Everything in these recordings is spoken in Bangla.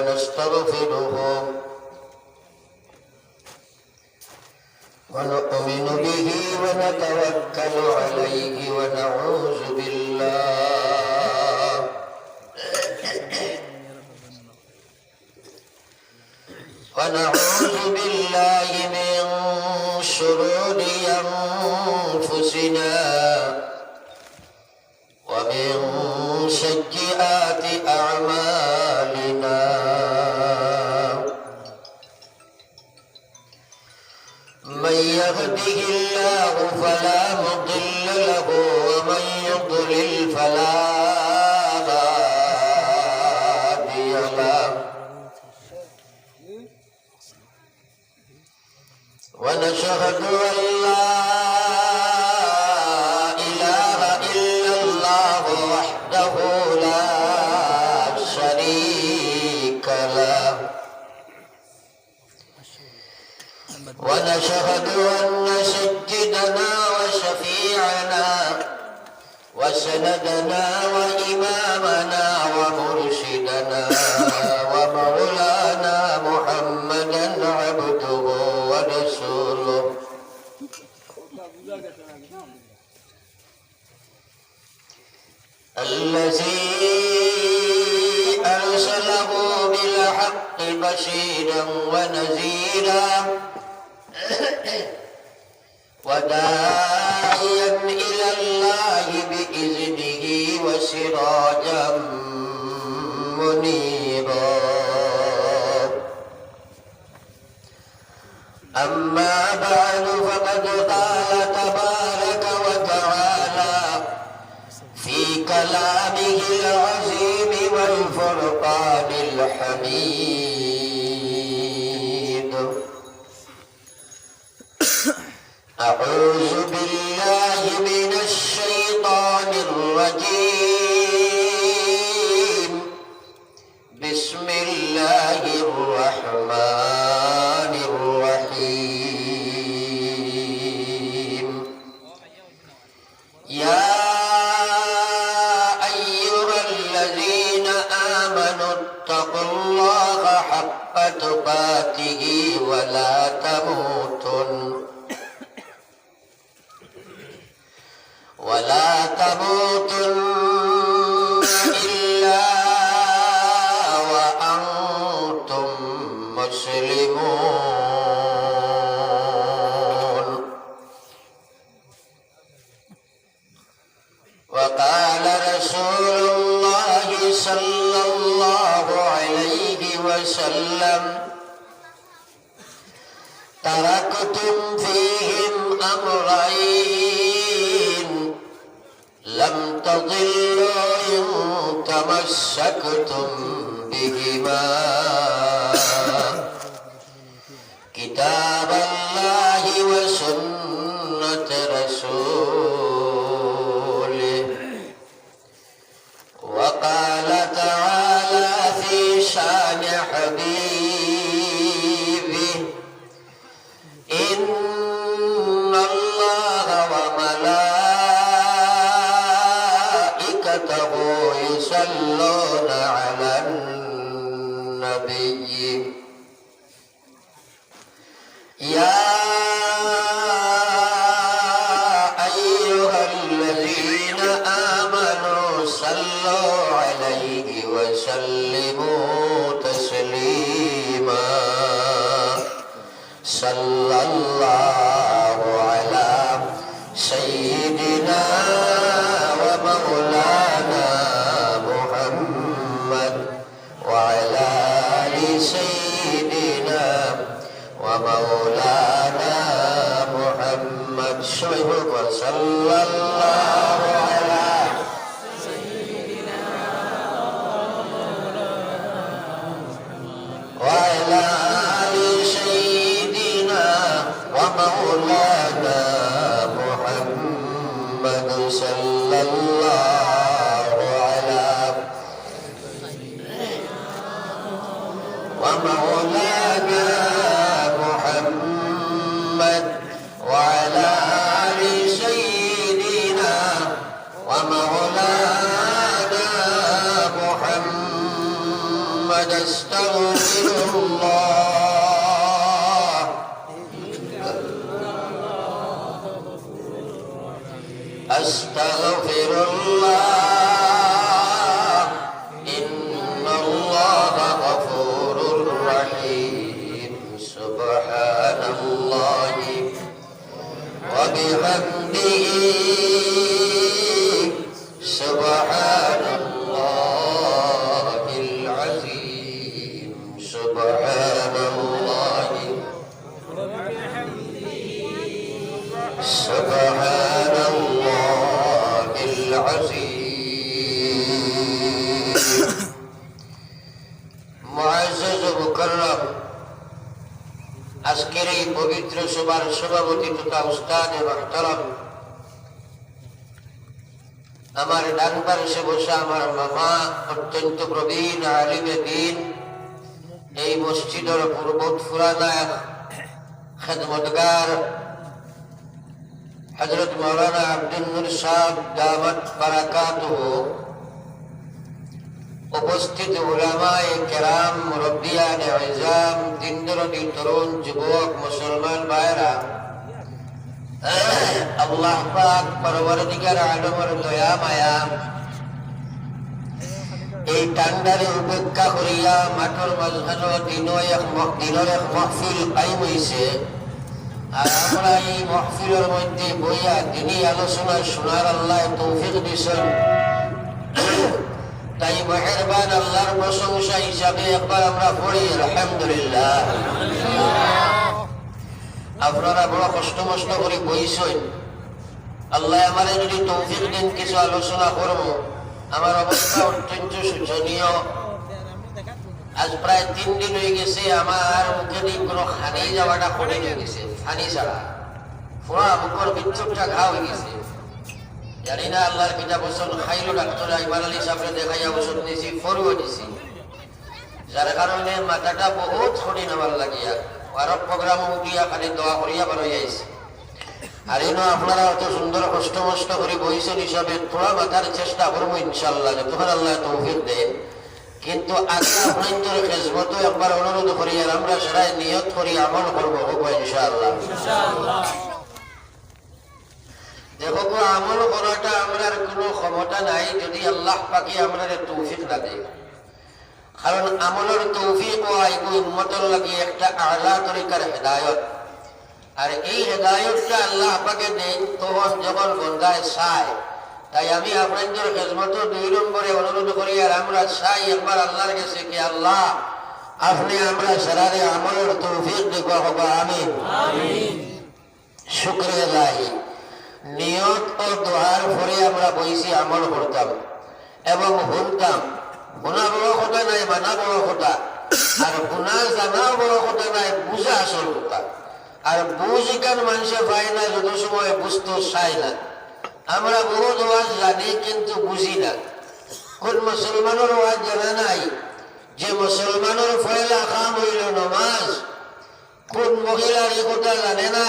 ونستغفره ونؤمن به ونتوكل عليه ونعوذ بالله من شرور أنفسنا ومن سيئات أعمالنا من يهده الله فلا مضل له ومن يضلل فلا هادي له ونشهد أن لا إله إلا الله وحده لا شريك له ونشهد أن سيدنا وشفيعنا وسندنا وإمامنا ومرشدنا ومولانا محمدا عبده ورسوله الذي أرسله بالحق بشيرا ونذيرا وداعيا إلى الله بإذنه وسراجا منيرا أما بعد فقد قال تبارك وتعالى في كلامه العظيم والفرقان الحميد أعوذ بالله من الشيطان الرجيم بسم الله الرحمن الرحيم يا أيها الذين آمنوا اتقوا الله حق تقاته ولا تموتن إلا وأنتم مسلمون وقال رسول الله صلى الله عليه وسلم تركتم فيهم أمرين لم تضلوا إن تمسكتم بهما كتاب الله وسنة رسوله وقال تعالى في شان حبيبه إن الله وملائكته يصلون على النبي يا أيها الذين آمنوا صلوا عليه وسلموا تسليما صلى الله على سيدنا ومولانا محمد وعلى آل سيدنا ومولانا محمد صلى الله على سيدنا وعلى آل سيدنا ومولانا محمد صلى الله على ومولانا محمد وعلى آل سيدنا ومولانا محمد আস্তাগফিরুল্লাহ আস্তাগফিরুল্লাহ ইন্নাল্লাহা গফুরুর রহিম সুবহানাল্লাহি ওয়া বিহামদিহি সুবহানাল্লাহিল আযীম সুবহানাল্লাহি সুবহানাল্লাহিল আযীম। মুআজ্জাজ ও মুকাররম, আজকের এই পবিত্র সভার সভাপতি তথা উস্তাদে মুহতারাম, আমার ডান পাশে বসে আমার মামা, অত্যন্ত প্রবীণ আলিমে দ্বীন, এই মসজিদের পূর্বত ফুরানা খেদমতগার হযরত মাওলানা আব্দুল নূর সাহেব দামাত বারাকাতুহু, উপস্থিত উলামায়ে কেরাম, মুরব্বিয়ানে ইজাম, দিনদরদি তরুণ যুবক মুসলমান ভাইরা, আল্লাহ পাক পরবর্তীকার আলমের দয়া মায়া এই টান্ডারে উপেক্ষা করিয়া মাঠের মাঝখানে দিনের এক মাহফিল কায়েম হইছে। আর আমরা এই মাহফিলের মধ্যে বইয়া দিনী আলোচনা শোনার আল্লাহ তৌফিক দিয়েছেন। তাই মেহেরবান আল্লাহর প্রশংসা হিসাবে একবার আমরা পড়ি আলহামদুলিল্লাহ। আপনারা বড় কষ্ট মষ্ট করে বইছেন, আল্লাহ আমার যদি তৌফিক দিন কিছু আলোচনা করব। আমার অবস্থা অত্যন্ত শোচনীয়। আজ প্রায় 3 দিন হয়ে গেছে আমার মুখে দিয়ে কোনো খানি যাওয়াটা পড়ে গেছে, ফানি ছাড়া পুরা মুখের বিচ্ছুকটা ঘা হয়ে গেছে। জানি না আল্লাহর কিতাব ওষুধ খাইলো ডাক্তার ইমান আলী সাহেবরে দেখাইয়া ওষুধ নিয়েছি, ফরুও দিছি, যার কারণে মাথাটা বহুত কঠিন আমার লাগিয়া আরব প্রোগ্রাম উঠিয়া খালি দোয়া করিয়া বার হয়ে আইছে। আর আপনারা অত সুন্দর কষ্ট মষ্ট করে বইছেন হিসাবে তোরা মাথার চেষ্টা করবো ইনশাল্লাহ, যতক্ষণ আল্লাহ তৌফিক দেন। কিন্তু আগে আপনাদের খেজমত একবার অনুরোধ করি, আর আমরা সবাই নিয়ত করি আমল করবো ইনশাআল্লাহ। দেখো আমল করাটা আমরা কোনো ক্ষমতা নাই যদি আল্লাহ পাকে আমরা তৌফিক না দেয়। কারণ আমলের তৌফিক ও আইবু উম্মতের লাগি একটা আলা তরিকার হেদায়ত। আর এই হেদায়তটা আল্লাহ পাকে দেন তখন যখন বন্দায় চায়। তাই আমি আপনাদের খেজমত 2 নম্বরে অনুরোধ করি, আর আমরা চাই একবার আল্লাহর কাছে কি আল্লাহ আপনি আমরা সারারে আমলের তৌফিক দিবা হবা, আমিন আমিন। শুকরিয়া লাহি নিয়ত ও দোয়ার পরে আমরা বইছি আমল করতাম এবং শুনতাম। গুনাহ বড় কথা নাই, মানা বড় কথা, আর গুনাহ জানাও বড় কথা নাই, বুঝা আসল কথা। আর বুঝ কেন মানুষে পায় না, যত সময় বুঝতে চায় না। আমরা বহুত ওয়াজ জানি কিন্তু বুঝি না। কোন মুসলমানের ওয়াজ জানা নাই যে মুসলমানের পয়লা কাম হইল নমাজ। কোন মহিলার এই কথা জানে না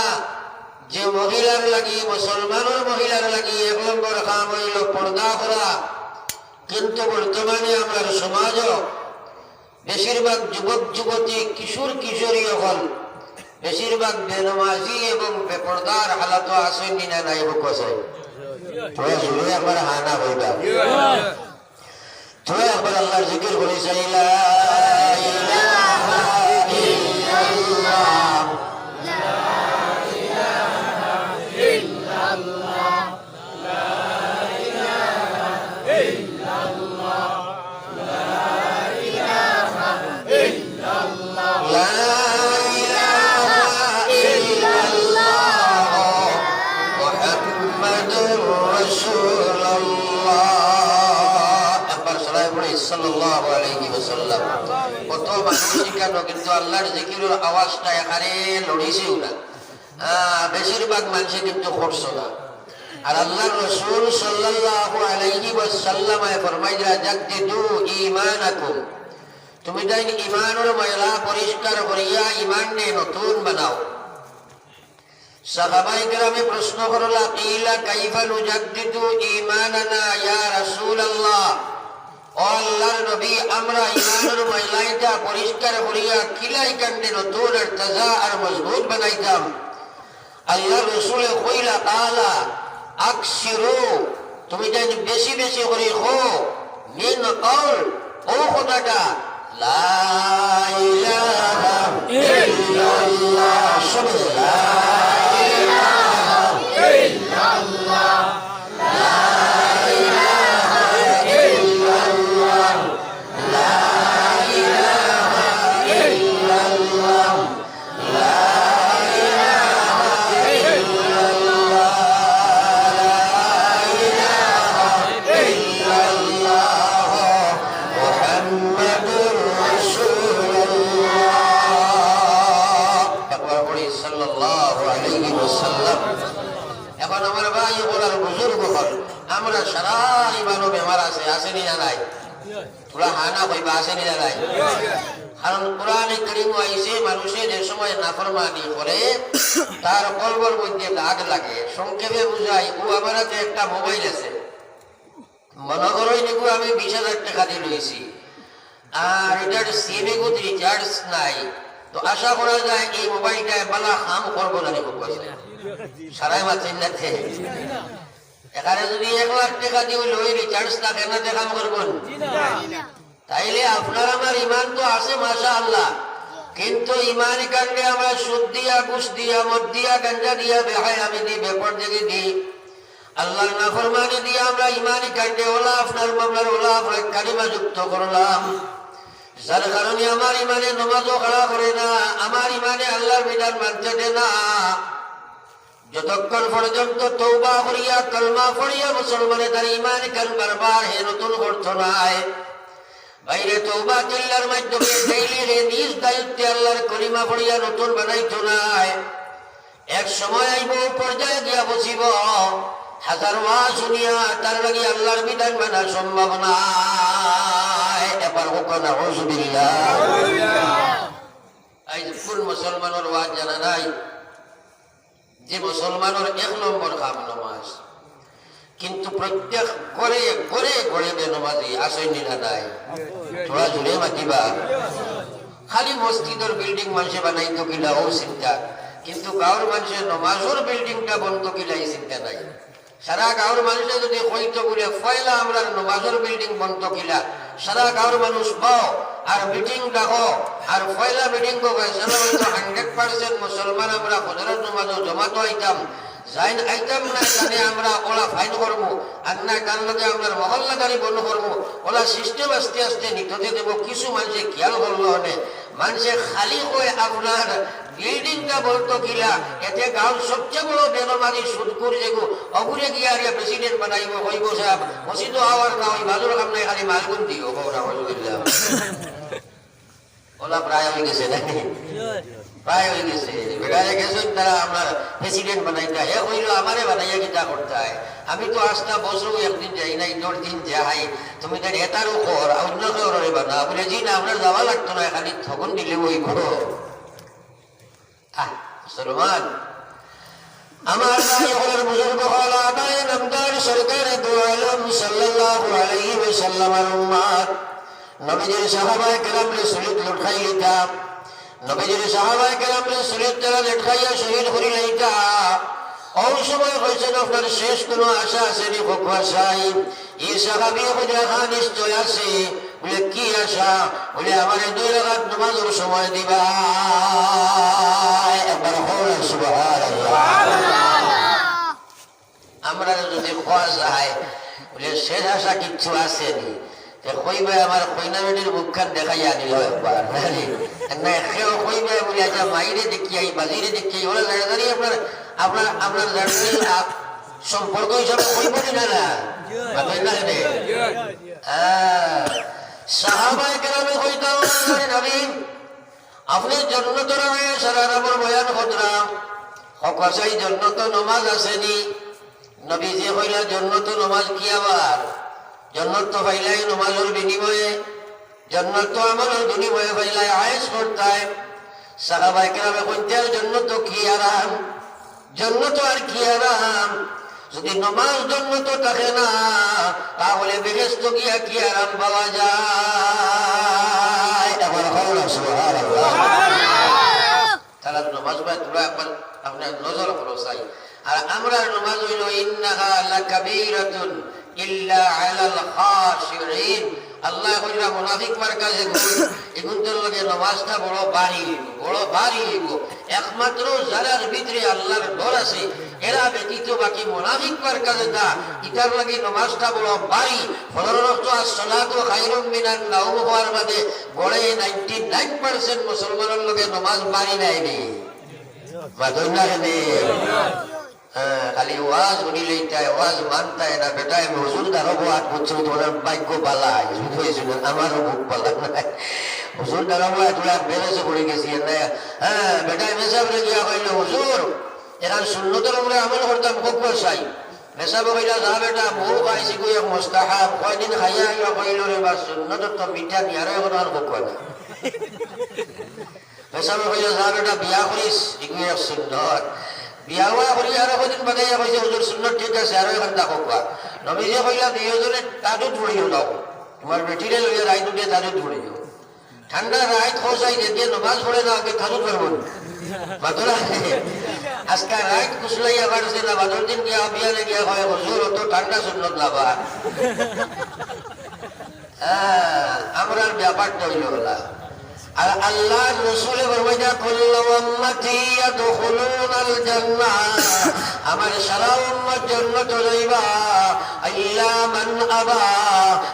যে মহিলার লাগি, মুসলমানের মহিলার লাগি 1 নম্বর কাম হইল পর্দা করা। কিন্তু বর্তমানে আমরা সমাজ বেশিরভাগ যুবক যুবতী, কিশোর কিশোরী হল বেশিরভাগ বেনমাজি এবং বেপর্দার হালাত আছে নিনা নাই বকছে। তোরা শুনে একবার হানা বইটা, তোরা একবার আল্লাহর জিকির করে চাইলা সাল্লাল্লাহু আলাইহি ওয়াসাল্লাম। কত মানুষ শিখানো, কিন্তু আল্লাহর জিকিরের আওয়াজটা এখানে লড়িছেও না। বেশিরভাগ মানুষে কিন্তু করছো না। আর আল্লাহর রাসূল সাল্লাল্লাহু আলাইহি ওয়াসাল্লাম ফরমাইরা জাদ্দিদু ঈমানাকুম, তুমি তাই ঈমানের ময়লা পরিষ্কার করিয়া ঈমানকে নতুন বানাও। সাহাবায়ে কেরামে প্রশ্ন করলা, কিলা কাইফা নুজাদ্দিদু ঈমানানা ইয়া রাসূলুল্লাহ, ও আল্লাহর নবী আমরা ইমানের ময়লাইটা পরিষ্কার করিয়া কিলাই কাণ্ডে নতুন আর তাজা আর মজবুত বানাইতাম। আল্লাহ রসুলে কইলা তাআলা আকসিরু, তুমি যেন বেশি বেশি করে খো মিন কওল, ও কথাটা লা ইলাহা ইল্লাল্লাহ, সবে লা ইলাহা ইল্লাল্লাহ, লা ইলাহা ইল্লাল্লাহ, লা ইলাহা ইল্লাল্লাহ, লা আমরা সারা ইমানও বেমার আছে, আসেনি না নাই? তোরা হানা কইবা আসেনি না নাই? কারণ কোরআনে কারীম আইছে মানুষে যে সময় নাফরমানি করে তার কলবর মধ্যে দাগ লাগে। সংক্ষেপে বুঝাই, ও আমার হাতে একটা মোবাইল আছে, মনে করোই নিকু আমি 20,000 টাকা দিয়ে লইছি, আর এটার সিমে গুড রিচার্জ নাই, তো আশা করা যায় এই মোবাইলটায় বালা হাম করবো না নিকু কইছে সারাই মাছেন না। এখানে যদি 1 লাখ টাকা দিয়ে লই রিচার্জ থাকে না দেখাম করবেন, তাইলে আপনার আমার ইমান তো আছে মাশাআল্লাহ, কিন্তু ইমান কাণ্ডে আমরা সুদ দিয়া, ঘুষ দিয়া, মদ দিয়া, গাঞ্জা দিয়া, বেহায়ামি দি, বেপরদেগি দি, আল্লাহর নাফরমানি দিয়া আমরা ইমানি কাণ্ডে ওলা আপনার মামলার ওলা আপনার কালিমা যুক্ত করলাম, যার কারণে আমার ইমানে নমাজও খাড়া করে না, আমার ইমানে আল্লাহর বিধান মানতে দে না। যতক্ষণ পর্যন্ত তওবা করিয়া কলমা পড়িয়া মুসলমানে তার ইমান কাল বারবার হে নতুন করতো নাই, বাইরে তওবা তিল্লার মাধ্যমে ডেইলি হে নিজ দায়িত্বে আল্লাহর কলিমা পড়িয়া নতুন বানাইতো নাই, এক সময় আইব পর্যায়ে গিয়া বসিব হাজার ওয়াজ শুনিয়া তার লাগি আল্লাহর বিধান মানা সম্ভব নাই। এবার হোক নাউযুবিল্লাহ। আজ কোন মুসলমানের ওয়াজ জানা নাই যে মুসলমানের 1 নম্বর কাম নামাজ, কিন্তু প্রত্যেক ঘরে ঘরে ঘরে বেনমাজি আসেনি না নাই? তোরা জুড়ে মাতিবা। খালি মসজিদের বিল্ডিং মানুষে বানাইতো কিলা ও চিন্তা, কিন্তু গাঁর মানুষের নমাজের বিল্ডিংটা বন্ধ কিলা এই চিন্তা নাই। সারা গাঁর মানুষে যদি কইতো বলে পয়লা আমরা নমাজের বিল্ডিং বন্ধ কিলা, সারা গাঁর মানুষ পাও আর মিটিং ডাকো আর পয়লা মিটিং কো 100% মুসলমান আমরা হজরত নমাজও জমাতো আইতাম, যাইন আইতাম না জানে আমরা ওলা ফাইন করবো, আর না কার লগে আমরা মহল্লাদারি বন্ধ করবো, ওলা সিস্টেম আস্তে আস্তে নিতে দেবো। কিছু মানুষে খেয়াল করলো হনে মানুষে খালি কয়ে আপনার বিল্ডিংটা বলতো কিলা, এতে গাঁর সবচেয়ে বড় বেনমাজি সুদকুর যেগু অগুরে গিয়া আর প্রেসিডেন্ট বানাইব হইব সাহেব মসজিদ হওয়ার না ওই বাজুর কাম নাই খালি মালগুন দিও ওলা প্রায় হয়ে গেছে নাকি? প্রায় হয়ে গেছে। বেড়ায় গেছেন তারা আপনার প্রেসিডেন্ট বানাইতে, হে কইল আমারে বানাইয়া কিতা করতে হয়, আমি তো আসটা বছর একদিন যাই নাই, 10 দিন যাই, তুমি তার এটারও কর অন্য কেউ বানা বলে জি না আপনার যাওয়া লাগতো না, খালি তখন দিলে ওই ঘর। মুসলমান আমার বুজুর্গ হল আদায় নামদার সরকার দু আলম সাল্লাল্লাহু আলাইহি ওয়াসাল্লামের উম্মত, নবীজির সাহাবায়ে কেরাম রাসূলত লুঠাই লিতা, নবীজির সাহাবায়ে কেরাম রাসূলত তারা লুঠাইয়া শহীদ করে লাইতা। ওই সময় কইছেন আপনার শেষ কোনো আশা আছে নি? ফকওয়া সাহেব এই সাহাবী খুঁজে খান নিশ্চয় আছে। বলে কি আশা? বলে আমার 2 রাকাত নামাজের সময় দিবা। একবার বলেন সুবহানাল্লাহ। আমরা যদি খোয়া যায় বলে শেষ আশা কিচ্ছু আসেনি, কইবে আমার কইনা বেটির মুখখান দেখাইয়া নিল একবার না, কেউ কইবে বলে আচ্ছা মাইরে দেখিয়াই বাজিরে দেখিয়াই ওরা জানি আপনার আপনার আপনার সম্পর্ক হিসাবে কইব না না সাহাবায়ে কেরামে কইতাম নবী আপনি জন্নতর হয়ে সারা রাবর বয়ান করলাম হকাশাই জন্নত নমাজ আসেনি। নবী যে কইলা জন্নত নমাজ কি আবার? জন্নত তো পাইলাই নমাজের বিনিময়ে, জন্নত তো আমলের বিনিময়ে পাইলাই আয়েশ করতায়। সাহাবায়ে কেরামে কইতেন জন্নত কি আরাম, জন্নত আর কি আরাম। যদি নমাজ জন্মত থাকে না তাহলে বেহেশত গিয়া কি আরাম পাওয়া যায়? এখন খবর সুবহানাল্লাহ। তারা নমাজ পড়ে তোমরা একবার আপনার নজর করো চাই। আর আমরা নমাজ হইল ইন্নাহা লাকাবীরাতুন ইল্লা আলাল খাশিঈন। আল্লাহ কইরা মুনাফিক মার্কাজে এগুনদের লগে নামাজটা বড় ভারী একমাত্র যারার ভিতরে আল্লাহর ডর আছে এরা ব্যতীত বাকি মুনাফিক মার্কাজে দা ইটার লাগে নামাজটা বড় ভারী। ফলরত as-সালাতু খায়রুম মিনান নাওম হওয়ার বাদে গড়ে 99% মুসলমানের লগে নামাজ ভারী নাই নি বাদনা রে। খালি ওয়াজ শুনিলেই তাই ওয়াজ মানতায় না বেটায় হুজুর দাঁড়াবো 8 বছর তোমার ভাগ্য পালা বুঝেছিল আমারও বুক পালা নাই হুজুর দাঁড়াবো তোরা বেড়েছে পড়ে গেছি বেটায় মেসাবরে গিয়া কইল হুজুর এরা সুন্নতের উপরে আমল করতাম খুব বসাই মেসাব কইলা যা বেটা বউ খাইছি কই মুস্তাহাব কয়দিন খাইয়া আইয়া কইল রে বা সুন্নতের তো মিঠা নিয়ারে এখন আর খুব কয় না মেসাব কইলা যা বেটা বিয়া করিস এগুলো এক সুন্নত বিয়া হওয়া করি আর কদিন বাদাইয়া কইছে হুজুর সুন্নত ঠিক আছে আর এখন দেখো কোয়া নবীজি কইলা দুইজনে তাজুদ পড়িও দাও তোমার বেটিরে লইয়া রাইত উঠে তাজুদ পড়িও ঠান্ডা রাইত খোঁজাই দিয়ে নমাজ পড়ে না আগে তাজুদ পড়বো বাদরা আজকে রাইত কুসলাইয়া বাড়ছে না বাদর দিন গিয়া বিয়ানে গিয়া কয় হুজুর তো ঠান্ডা সুন্নত লাভা আমরা ব্যাপারটা হইল না। আর আল্লাহ রাসূল ফরমাইয়া কুল্লু উম্মতি ইয়াদখুলুনাল জান্নাহ আমার সারা উম্মত জান্নাতে যাইবা ইল্লা মান আবা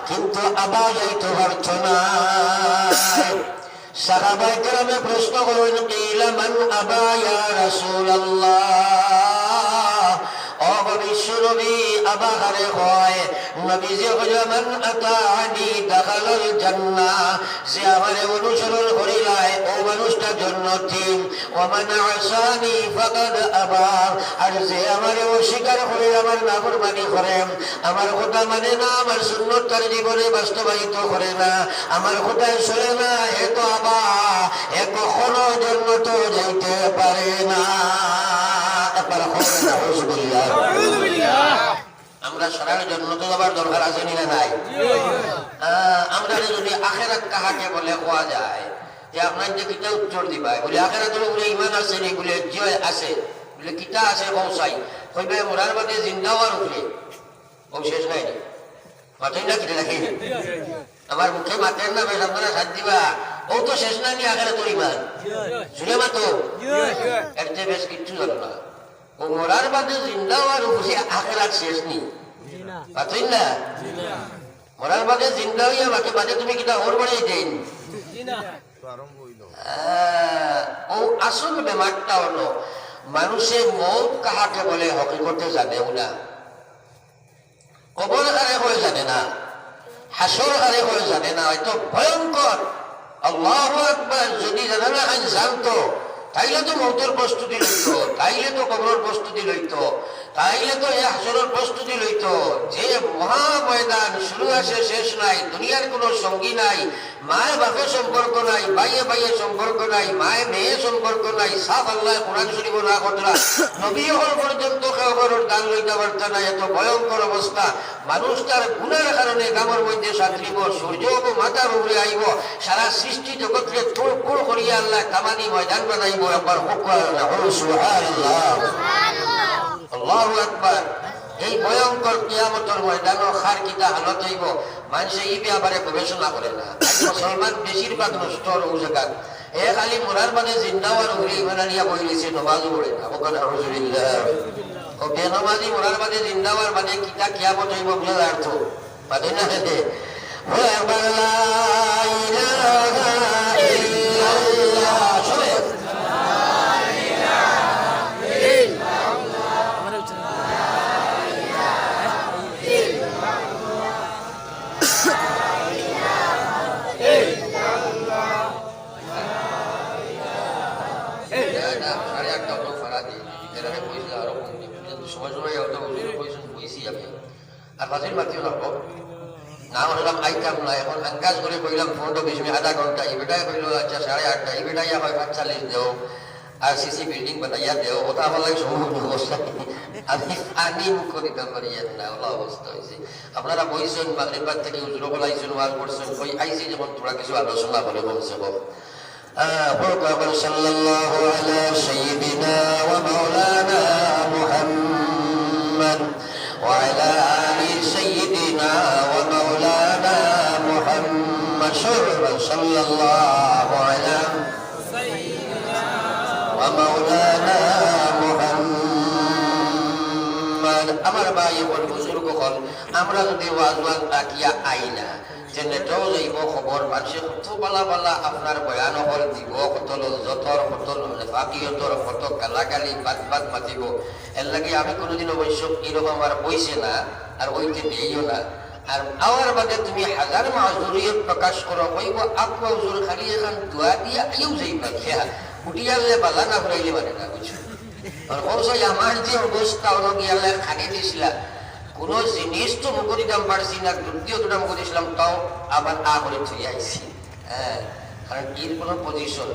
কিন্তু আবা যাইতে পারত না। সাহাবায়ে কেরামে প্রশ্ন করেন কিলা মান আবা ইয়া রাসূলুল্লাহ ও বিশ্বনবী আবা কারে হয় নবীজি কইলেন মান আতানি দাখালাল জান্নাহ যে আমারে অনুসরণ করিলায় ও মানুষটা জান্নাতি ওয়া মান আসানি ফাকাদ আবা আর যে আমারে অস্বীকার করে আমার নাফরমানি করে আমার কথা মানে না আমার সুন্নাত তার জীবনে বাস্তবায়িত করে না আমার কথায় চলে না এ তো আবা এ কখনো জান্নাত যাইতে পারে না। একবার হবে না হুজুবিল্লাহ আমরা সারা জান্নাতে যাবার দরকার আছে না নাই? আমরা যদি আখিরাত কাহাকে বলে কোয়া যায় যে আপনার যে কিতা উত্তর দিবা বলে আখিরাতের উপরে ঈমান আছে নি বলে জয় আছে বলে কিতা আছে পৌঁছাই কইবে মরার বাদে জিন্দা হওয়ার উপরে ও শেষ নাই মাথায় না কিটা রাখি আমার মুখে মাথায় না বেশ আপনারা সাথ দিবা ও তো শেষ নাই নি আখিরাতের ঈমান শুনে মাতো এর চেয়ে বেশ কিচ্ছু জানো না ও মরার বাদে জিন্দা হওয়ার উপরে আখিরাত শেষ নি পাতই না মরার বাদে জিন্দা হইয়া বাকি বাদে তুমি কিটা ওর বাড়াই দেন ও আসল বেমারটা হলো মানুষের মৌত কাহাকে বলে হকিকতে জানেও না কবর কারে হয়ে জানে না হাসর কারে হয়ে জানে না হয়তো ভয়ঙ্কর আল্লাহু আকবার যদি জানা খান জানতো তাইলে তো মৌতের প্রস্তুতি লইত তাইলে তো কবরের প্রস্তুতি লইত তাইলে তো এই হাসরের প্রস্তুতি লইত যে মহা ময়দান শুরু আছে শেষ নাই দুনিয়ার কোনো সঙ্গী নাই মায়ে বাপের সম্পর্ক নাই ভাইয়ে ভাইয়ে সম্পর্ক নাই মায়ে মেয়ে সম্পর্ক নাই সাফ আল্লাহ কোরআন শরীফ না কথা নবী হল পর্যন্ত কবরের দান লইতে পারত না এত ভয়ঙ্কর অবস্থা মানুষ তার গুণের কারণে গ্রামের মধ্যে সাঁতরিব সূর্য মাথার উপরে আইব সারা সৃষ্টি জগৎকে তোড় করিয়া আল্লাহ কামানি ময়দান বানাইব একবার সুবহানাল্লাহ আল্লাহু আকবার এই ভয়ঙ্কর কিয়ামতের ময়দানে খার কিতা হালত হইব মানুষে এই ব্যাপারে গবেষণা করে না মুসলমান বেশিরভাগ নষ্ট ও জায়গা এ খালি মরার বাদে জিন্দা হওয়ার উপরে ইমান নিয়ে বই রয়েছে নমাজও পড়ে না ওখানে আলহামদুলিল্লাহ ও বেনমাজি মরার বাদে জিন্দা হওয়ার বাদে কিতা কিয়ামত হইব বলে অর্থ বাদে না হেতে আর বাজির মাতিও লাগবো না হলাম আইতাম না এখন আঙ্কাজ করে কইলাম 15-20 মিনিট আধা ঘন্টা এই বেটায় কইল আচ্ছা 8:30 এই বেটাই হয় 45 দেও আরসিসি বিল্ডিং বানাইয়া দেও ওটা আমার লাগে সম্ভব অবস্থা আমি পানি মুখ দিতে পারি না ওলা অবস্থা হয়েছে আপনারা বইছেন মাগরিবার থেকে উজরো বলাইছেন ওয়াজ করছেন কই আইসি যখন তোরা কিছু আলোচনা করে কমসে কম صلى الله على سيدنا ومولانا محمد وعلى آل سيدنا ومولانا محمد صلى الله على سيدنا ومولانا محمد আমার ভাই বল বুজুর্গ হল আমরা যদি ওয়াজ তাকিয়া আইনা যে নেটাও যাইব খবর মানুষে কত বালা বালা আপনার বয়ান হল দিব কত লজ্জতর কত ফাকিয়তর কত গালাগালি বাদ বাদ মাতিব এর লাগে আমি কোনোদিন অবশ্য এরকম আমার বইছে না আর ওইতে দিইও না আর আমার বাদে তুমি হাজার মাজুরিয়ত প্রকাশ করো কইব আপনা হুজুর খালি এখন দোয়া দিয়া আইও যাইবা খেয়া উঠিয়ালে বালা না ফুরাইলে মানে না বুঝছো আর অবশ্যই আমার যে অবস্থা হলো গিয়ালে খালি দিছিলা কোনো জিনিস তো মুখ দিতাম পারছি না দ্বিতীয় দুটা মুখ দিয়েছিলাম তাও আবার করে ছুঁয়ে আইসি হ্যাঁ কারণ এর কোনো পজিশন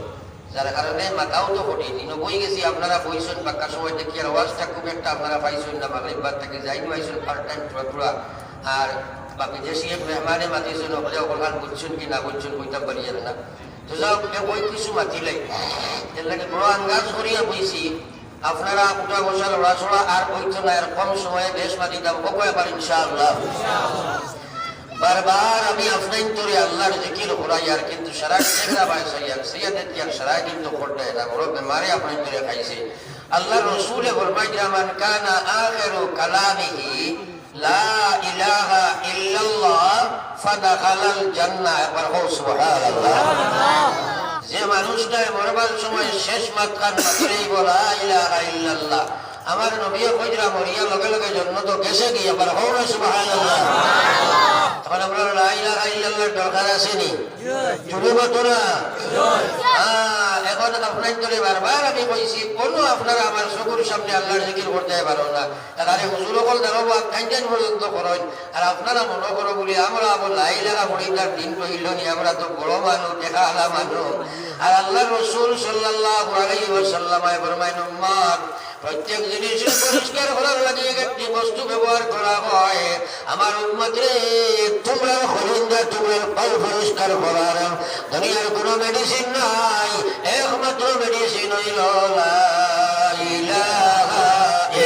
যার কারণে মাথাও তো ঘটেনি বই গেছি আপনারা বইছেন বাক্কা সময় দেখি আর ওয়াজটা খুব একটা আপনারা পাইছেন না মাগরিবার থেকে যাইনি পাইছেন পার্ট টাইম টুরা আর বা বিদেশি এক মেহমানে মাতিছেন ওগুলো ওখান বুঝছেন কি না বুঝছেন কইতে পারি না তো যাও বই কিছু মাতিলাই এর লাগে বড় আন্দাজ করিয়া বইছি আপনারা উঠা বসা লড়াচড়া আর বইতো না এর কম সময়ে বেশ মাতি দাম হোক এবার ইনশাআল্লাহ বারবার আমি আপনার তোরে আল্লাহর জিকির করাই আর কিন্তু সারা শেখরা ভাই সৈয়াদ সৈয়াদের কি আর সারা কিন্তু করতে না বড় বেমারে আপনার তোরে খাইছে আল্লাহ রসুলে ফরমাই মান কানা আখিরু কালামিহি লা ইলাহা ইল্লাল্লাহ ফাদাখালাল জান্নাহ এবার হো সুবহানাল্লাহ যে মানুষটাই মরবার সময় শেষ মাতকান মাত্রেই বলা ইলাহা ইল্লাল্লাহ আমার নবী কইরা মরিয়া লগে লগে জন্ম তো গেছে কি আবার হো সুবহানাল্লাহ এখন আমরা লা ইলাহা ইল্লাল্লাহর দরকার আছে নি জুড়ে বতরা এখন আপনার ধরে বারবার আমি কইছি কোনো আপনারা আমার চকুর সামনে আল্লাহর জিকির করতে পারো না তাহলে হুজুর কল দেখো কাইন্টেন পর্যন্ত করেন আর আপনারা মনে করো বলি আমরা আবার লা ইলাহা পড়িবার দিন কইল নি আমরা তো বড় মানুষ দেখা আলা মানুষ আর আল্লাহ রসুল সাল্লাল্লাহু আলাইহি ওয়াসাল্লাম ফরমাইন উম্মত প্রত্যেক জিনিসের পরিষ্কার করার লাগে একটি বস্তু ব্যবহার করা হয় আমার উম্মতরে তোমরা খলিন্দা তোমরা পাল পরিষ্কার করার দুনিয়ার কোনো মেডিসিন নাই একমাত্র মেডিসিন হইল লা ইলাহা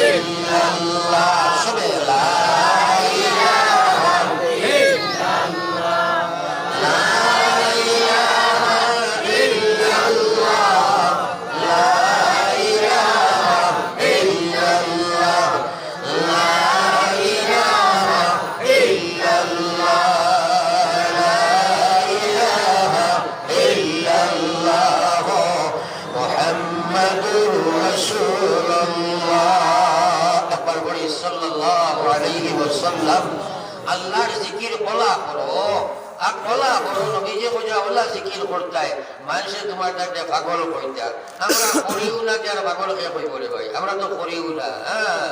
ইল্লাল্লাহ সবে লা ইলাহা ইল্লাল্লাহ লা ইলাহা ইল্লাল্লাহ লা আল্লাহর জিকির বলা করো আর বলা করো নবীজি কইরা আল্লাহ জিকির করতায় মানুষে তোমার দাঁড়ে পাগল কইতা আমরা করিও না যারা পাগল কে কই বলে ভাই আমরা তো করিও না হ্যাঁ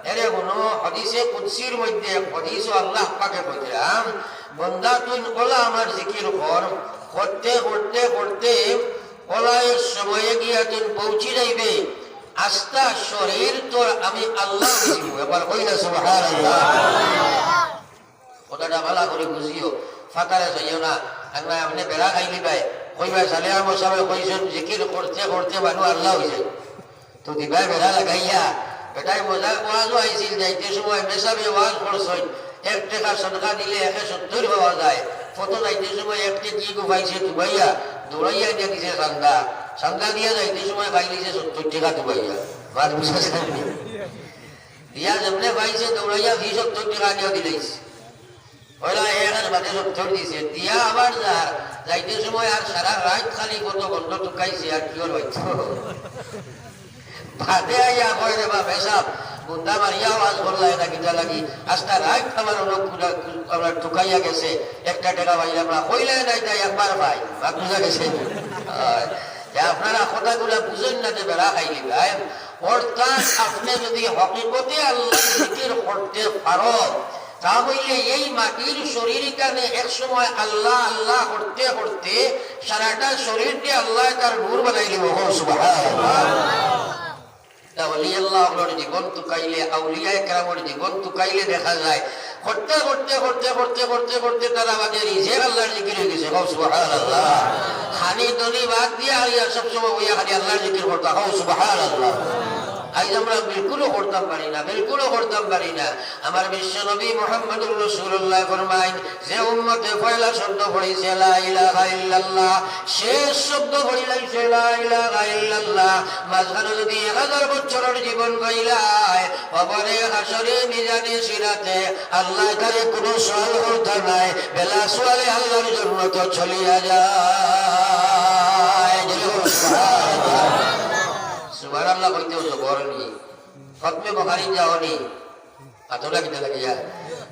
এরে কোনো হাদিসে কুদসির মধ্যে হাদিস আল্লাহ পাকে কইতাম বান্দা তুই বলা আমার জিকির কর করতে করতে করতে বলার সময়ে গিয়া তুই পৌঁছে যাইবে আস্থা শরীর তোর আমি আল্লাহ বুঝিব এবার কই না সুবহানাল্লাহ কথাটা ভালো করে বুঝিও ফাঁকারে যাইও না আমরা আপনি বেড়া খাইলি ভাই কইবা সালিয়া মশাবে কইছেন জিকির করতে করতে মানুষ আল্লাহ হয়ে যায় তো দিবাই বেড়া লাগাইয়া বেটাই মজা ওয়াজও আইছিল যাইতে সময় মেসাবে ওয়াজ করছেন 1 টাকা সদকা দিলে 170 পাওয়া যায় কত যাইতে সময় 1 টাকা কি পাইছে দুবাইয়া দৌড়াইয়া দিয়ে দিছে সন্ধ্যা দিয়া যাইতে সময় পাইলিছে 70 টাকা দুবাইয়া বাদ বুঝাছে দিয়া যেমনে পাইছে দৌড়াইয়া 70 টাকা দিয়ে দিলেছে ওইলা এখানে বাদে 70 দিছে দিয়া আবার যাইতে সময় আর সারা রাত খালি কত গন্ধ টুকাইছে আর কি হইতো বাদে আইয়া কই রে বা পেশাব বুন্দা মারিয়া আওয়াজ বললাই না কিটা লাগি আস্তা রাত আমার আমরা টুকাইয়া গেছে 1 টাকা পাইলে আমরা কইলে নাই তাই একবার ভাই বাদ বুঝা গেছে আপনারা কথাগুলা বুঝেন না যে বেড়া খাইলি ভাই অর্থাৎ আপনি যদি হকিকতে আল্লাহ জিকির করতে পারো তা হইলে এই মাটির শরীর কানে এক সময় আল্লাহ আল্লাহ করতে করতে সারাটা শরীর দিয়ে আল্লাহ তার নূর বানাই দিব। সুবহানাল্লাহ। তাহলে আল্লাহ জীবন তুকাইলে, আউলিয়া একরামের জীবন তুকাইলে দেখা যায় করতে করতে করতে করতে করতে করতে তারা আমাদের নিজের আল্লাহর জিকির হয়ে গেছে। সুবহানাল্লাহ। খালি দলি বাদ দিয়ে আর সবসময় ওই খালি আল্লাহর জিকির করতাম। সুবহানাল্লাহ। আজ আমরা বিলকুলও করতাম পারি না, বিলকুলও করতাম পারি না। আমার বিশ্ব নবী মুহাম্মদুর রাসূলুল্লাহ ফরমাইন, যে উম্মতে পয়লা শব্দ পড়িছে লা ইলাহা ইল্লাল্লাহ, শেষ শব্দ পড়িলাইছে লা ইলাহা ইল্লাল্লাহ, মাঝখানে যদি 1000 বছরের জীবন কইলায় কবরে হাসরে মিজানে সিরাতে আল্লাহ তারে কোনো সওয়াল করতে নাই, বেলা সওয়ালে আল্লাহর জন্য তো চলিয়া যায়। সুবহানাল্লাহ। সুবহানাল্লাহ কইতে হতো বরনি খতমে বুখারী যাওনি, আতলা কিটা লাগিয়া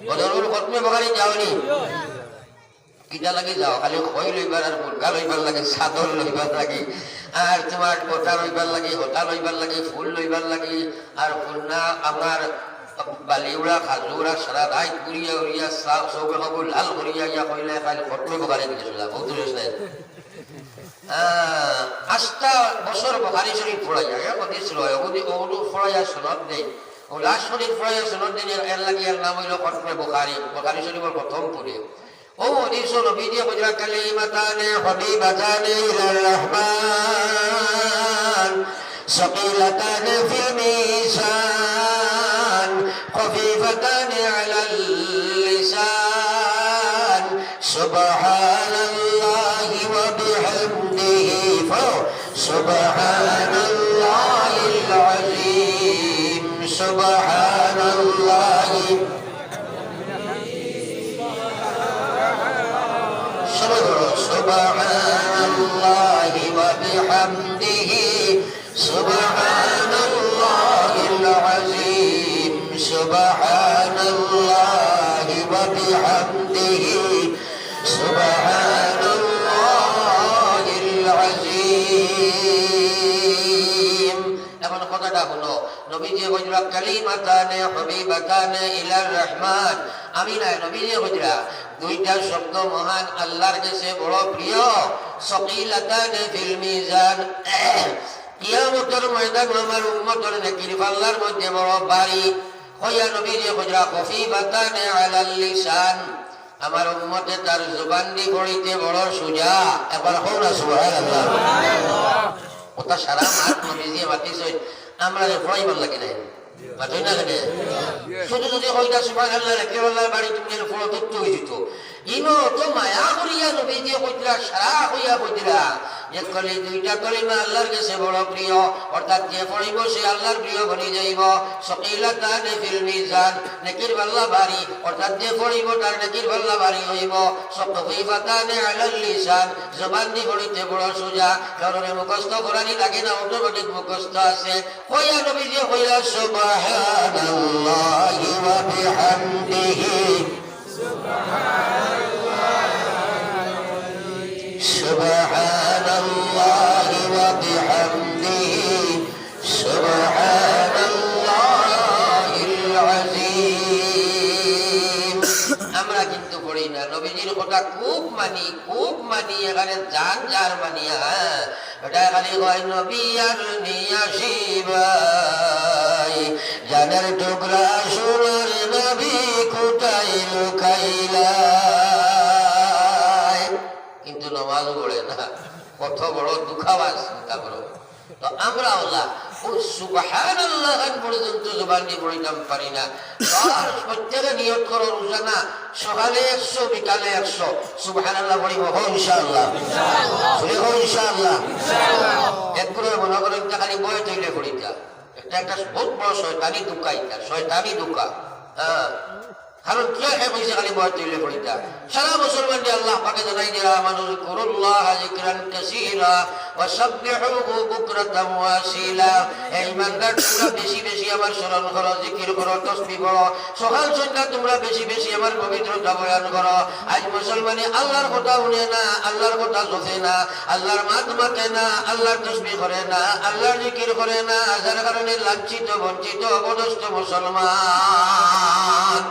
বদরুল খতমে বুখারী যাওনি, কিটা লাগি যাও খালি খই লইবার আর মুরগা লইবার লাগে, চাদর লইবার লাগে, আর তোমার কোটা লইবার লাগে, হোটা লইবার লাগে, ফুল লইবার লাগে, আর ফুল না আমার বালিউড়া খাজুরা সারা রাত ঘুরিয়া উড়িয়া চৌকে খবর লাল করিয়া ইয়া কইলে খালি খতমে বুখারী গেছিল। বহুত নাই 8টা বছর বুখারী শরীফ পড়াইয়া কদিছিল ওগুলো পড়াইয়া সনদ দেই, ও লাস্ট শরীফ পড়াইয়া সনদ দিন এর লাগে এর নাম হইল খতমে বুখারী। বুখারী শরীফের প্রথম পড়ে ও হাদিস নবী দিয়ে কইরা কালিমাতানে হাবিবাতানে ইলার রহমান সাকিলাতানে ফিল মিজান খফীফাতানে আলাল লিসান সুবহানাল্লাহি ওয়া বিহামদিহি সুবহানাল্লাহিল আযীম সুবহানাল্লাহি সুবহানাল্লাহি ওয়া বিহামদিহি সুবহানাল্লাহিল আযীম সুবহানাল্লাহি ওয়া বিহামদিহি সুবহানাল্লাহিল আযীম। এখন কথাটা হলো নবীজি হযরত কালিমাতানে হাবিবাতানে ইলার রহমান, আমি না নবীজি হযরত দুইটা শব্দ মহান আল্লাহর কাছে বড় প্রিয়, সাকিলাতানে ফিল মিজান, কিয়ামতের ময়দানে আমার উম্মতের নেকির পাল্লার মধ্যে বড় ভারী। হইয়া নবীজি হযরত খফীফাতানে আলাল লিসান, আমার উম্মতে তার জবান দিয়ে পড়িতে বড় সুজা। একবার হোক না সুবহানাল্লাহ। ওটা সারা মাস নবীজি মাতিছেন, আমরা পড়াইবার লাগে নাই মাতই না কেন শুধু যদি হইতা সুবহানাল্লাহ কেবল্লাহ বাড়ি তুমি ফলো তথ্য হইতো ইনো তো মায়া করিয়া নবীজি কইতরা সারা হইয়া কইতরা যে কলি দুইটা কলিমা আল্লাহর কাছে বড় প্রিয়, অর্থাৎ যে পড়িব সে আল্লাহর প্রিয় বনি যাইব। সাকিলাতানে ফিল মিজান, নেকির পাল্লা ভারী, অর্থাৎ যে পড়িব তার নেকির পাল্লা ভারী হইব। খফীফাতানে আলাল লিসান, জবান দিয়ে পড়িতে বড় সোজা, কারণ মুখস্থ করানি লাগে না, অটোমেটিক মুখস্থ আছে। হইয়া নবীজি হইয়া সুবহানাল্লাহি ওয়া বিহামদিহি সুবহানাল্লাহি ওয়া বিহামদিহি সুবহানাল্লাহিল আযীম। আমরা কিন্তু পড়ি না, নবীজির কথা খুব মানি, খুব মানি, এখানে জান যার মানিয়া এটা খালি কয় নবী আর নিয়াসিবাই জানের টুকরা সোনার নবী কোথায় লুকাইলাই, কিন্তু নামাজ পড়ে না, কত বড় দুঃখাবাস চিন্তা করো। তো আমরা আল্লাহ ও সুবহানাল্লাহ পর্যন্ত জবান দিয়ে পড়িতাম পারি না। প্রত্যেকে নিয়ত করো রোজানা সকালে 100 বিকালে 100 সুবহানাল্লাহ পড়িব। হো ইনশাআল্লাহ, ইনশাআল্লাহ। একবার মনে করেন খালি বয়ে তৈলে পড়িতা, একটা বহুত বড় শয়তানি দুঃখা, এটা শয়তানি দুঃখা। কারণ কি কইছে খালি বয় তৈলে পড়িতা। সারা মুসলমান আল্লাহ পাকে জানাই দিরা মানুষ কুরুল্লাহ যিকরান কাসীরা ওয়া সাব্বিহুহু বুকরাতাম ওয়া আসীলা। এই ইমানদার তোমরা বেশি বেশি আমার স্মরণ করো, জিকির করো, তাসবিহ করো, সকাল সন্ধ্যা তোমরা বেশি বেশি আমার পবিত্রতা বয়ান করো। আজ মুসলমানে আল্লাহর কথা শুনে না, আল্লাহর কথা শোনে না, আল্লাহর মাত মাতে না, আল্লাহর তাসবিহ করে না, আল্লাহর জিকির করে না, যার কারণে লাঞ্ছিত বঞ্চিত অবদস্ত মুসলমান।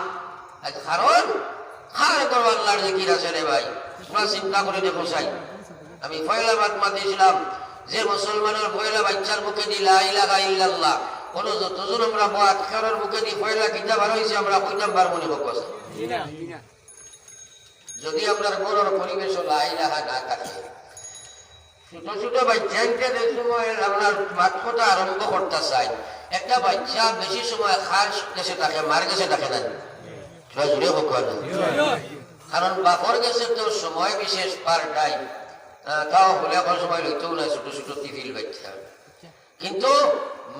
আজ কারণ খার করো আল্লাহর জিকির আছে রে ভাই। তোমরা চিন্তা করে দেখো চাই, আমি পয়লা বাদ মাতিছিলাম যে মুসলমানের পয়লা বাচ্চার মুখে দি লা ইলাহা ইল্লাল্লাহ, কোন যতজন আমরা বাদ খারের মুখে দি পয়লা কিতাব বার হয়েছে আমরা কইতাম বার মনে হোক। যদি আপনার ঘরের পরিবেশ লা ইলাহা না থাকে, ছোট ছোট বাচ্চাকে যে সময় আপনার বাক্যটা আরম্ভ করতে চাই, একটা বাচ্চা বেশি সময় খার গেছে থাকে, মার গেছে থাকে না, জুড়ে হোক। কারণ বাপর গেছে তো সময় বিশেষ পার টাইম, তাও হলে এখন সময় লইতেও না ছোট ছোট টিফিল বাচ্চা, কিন্তু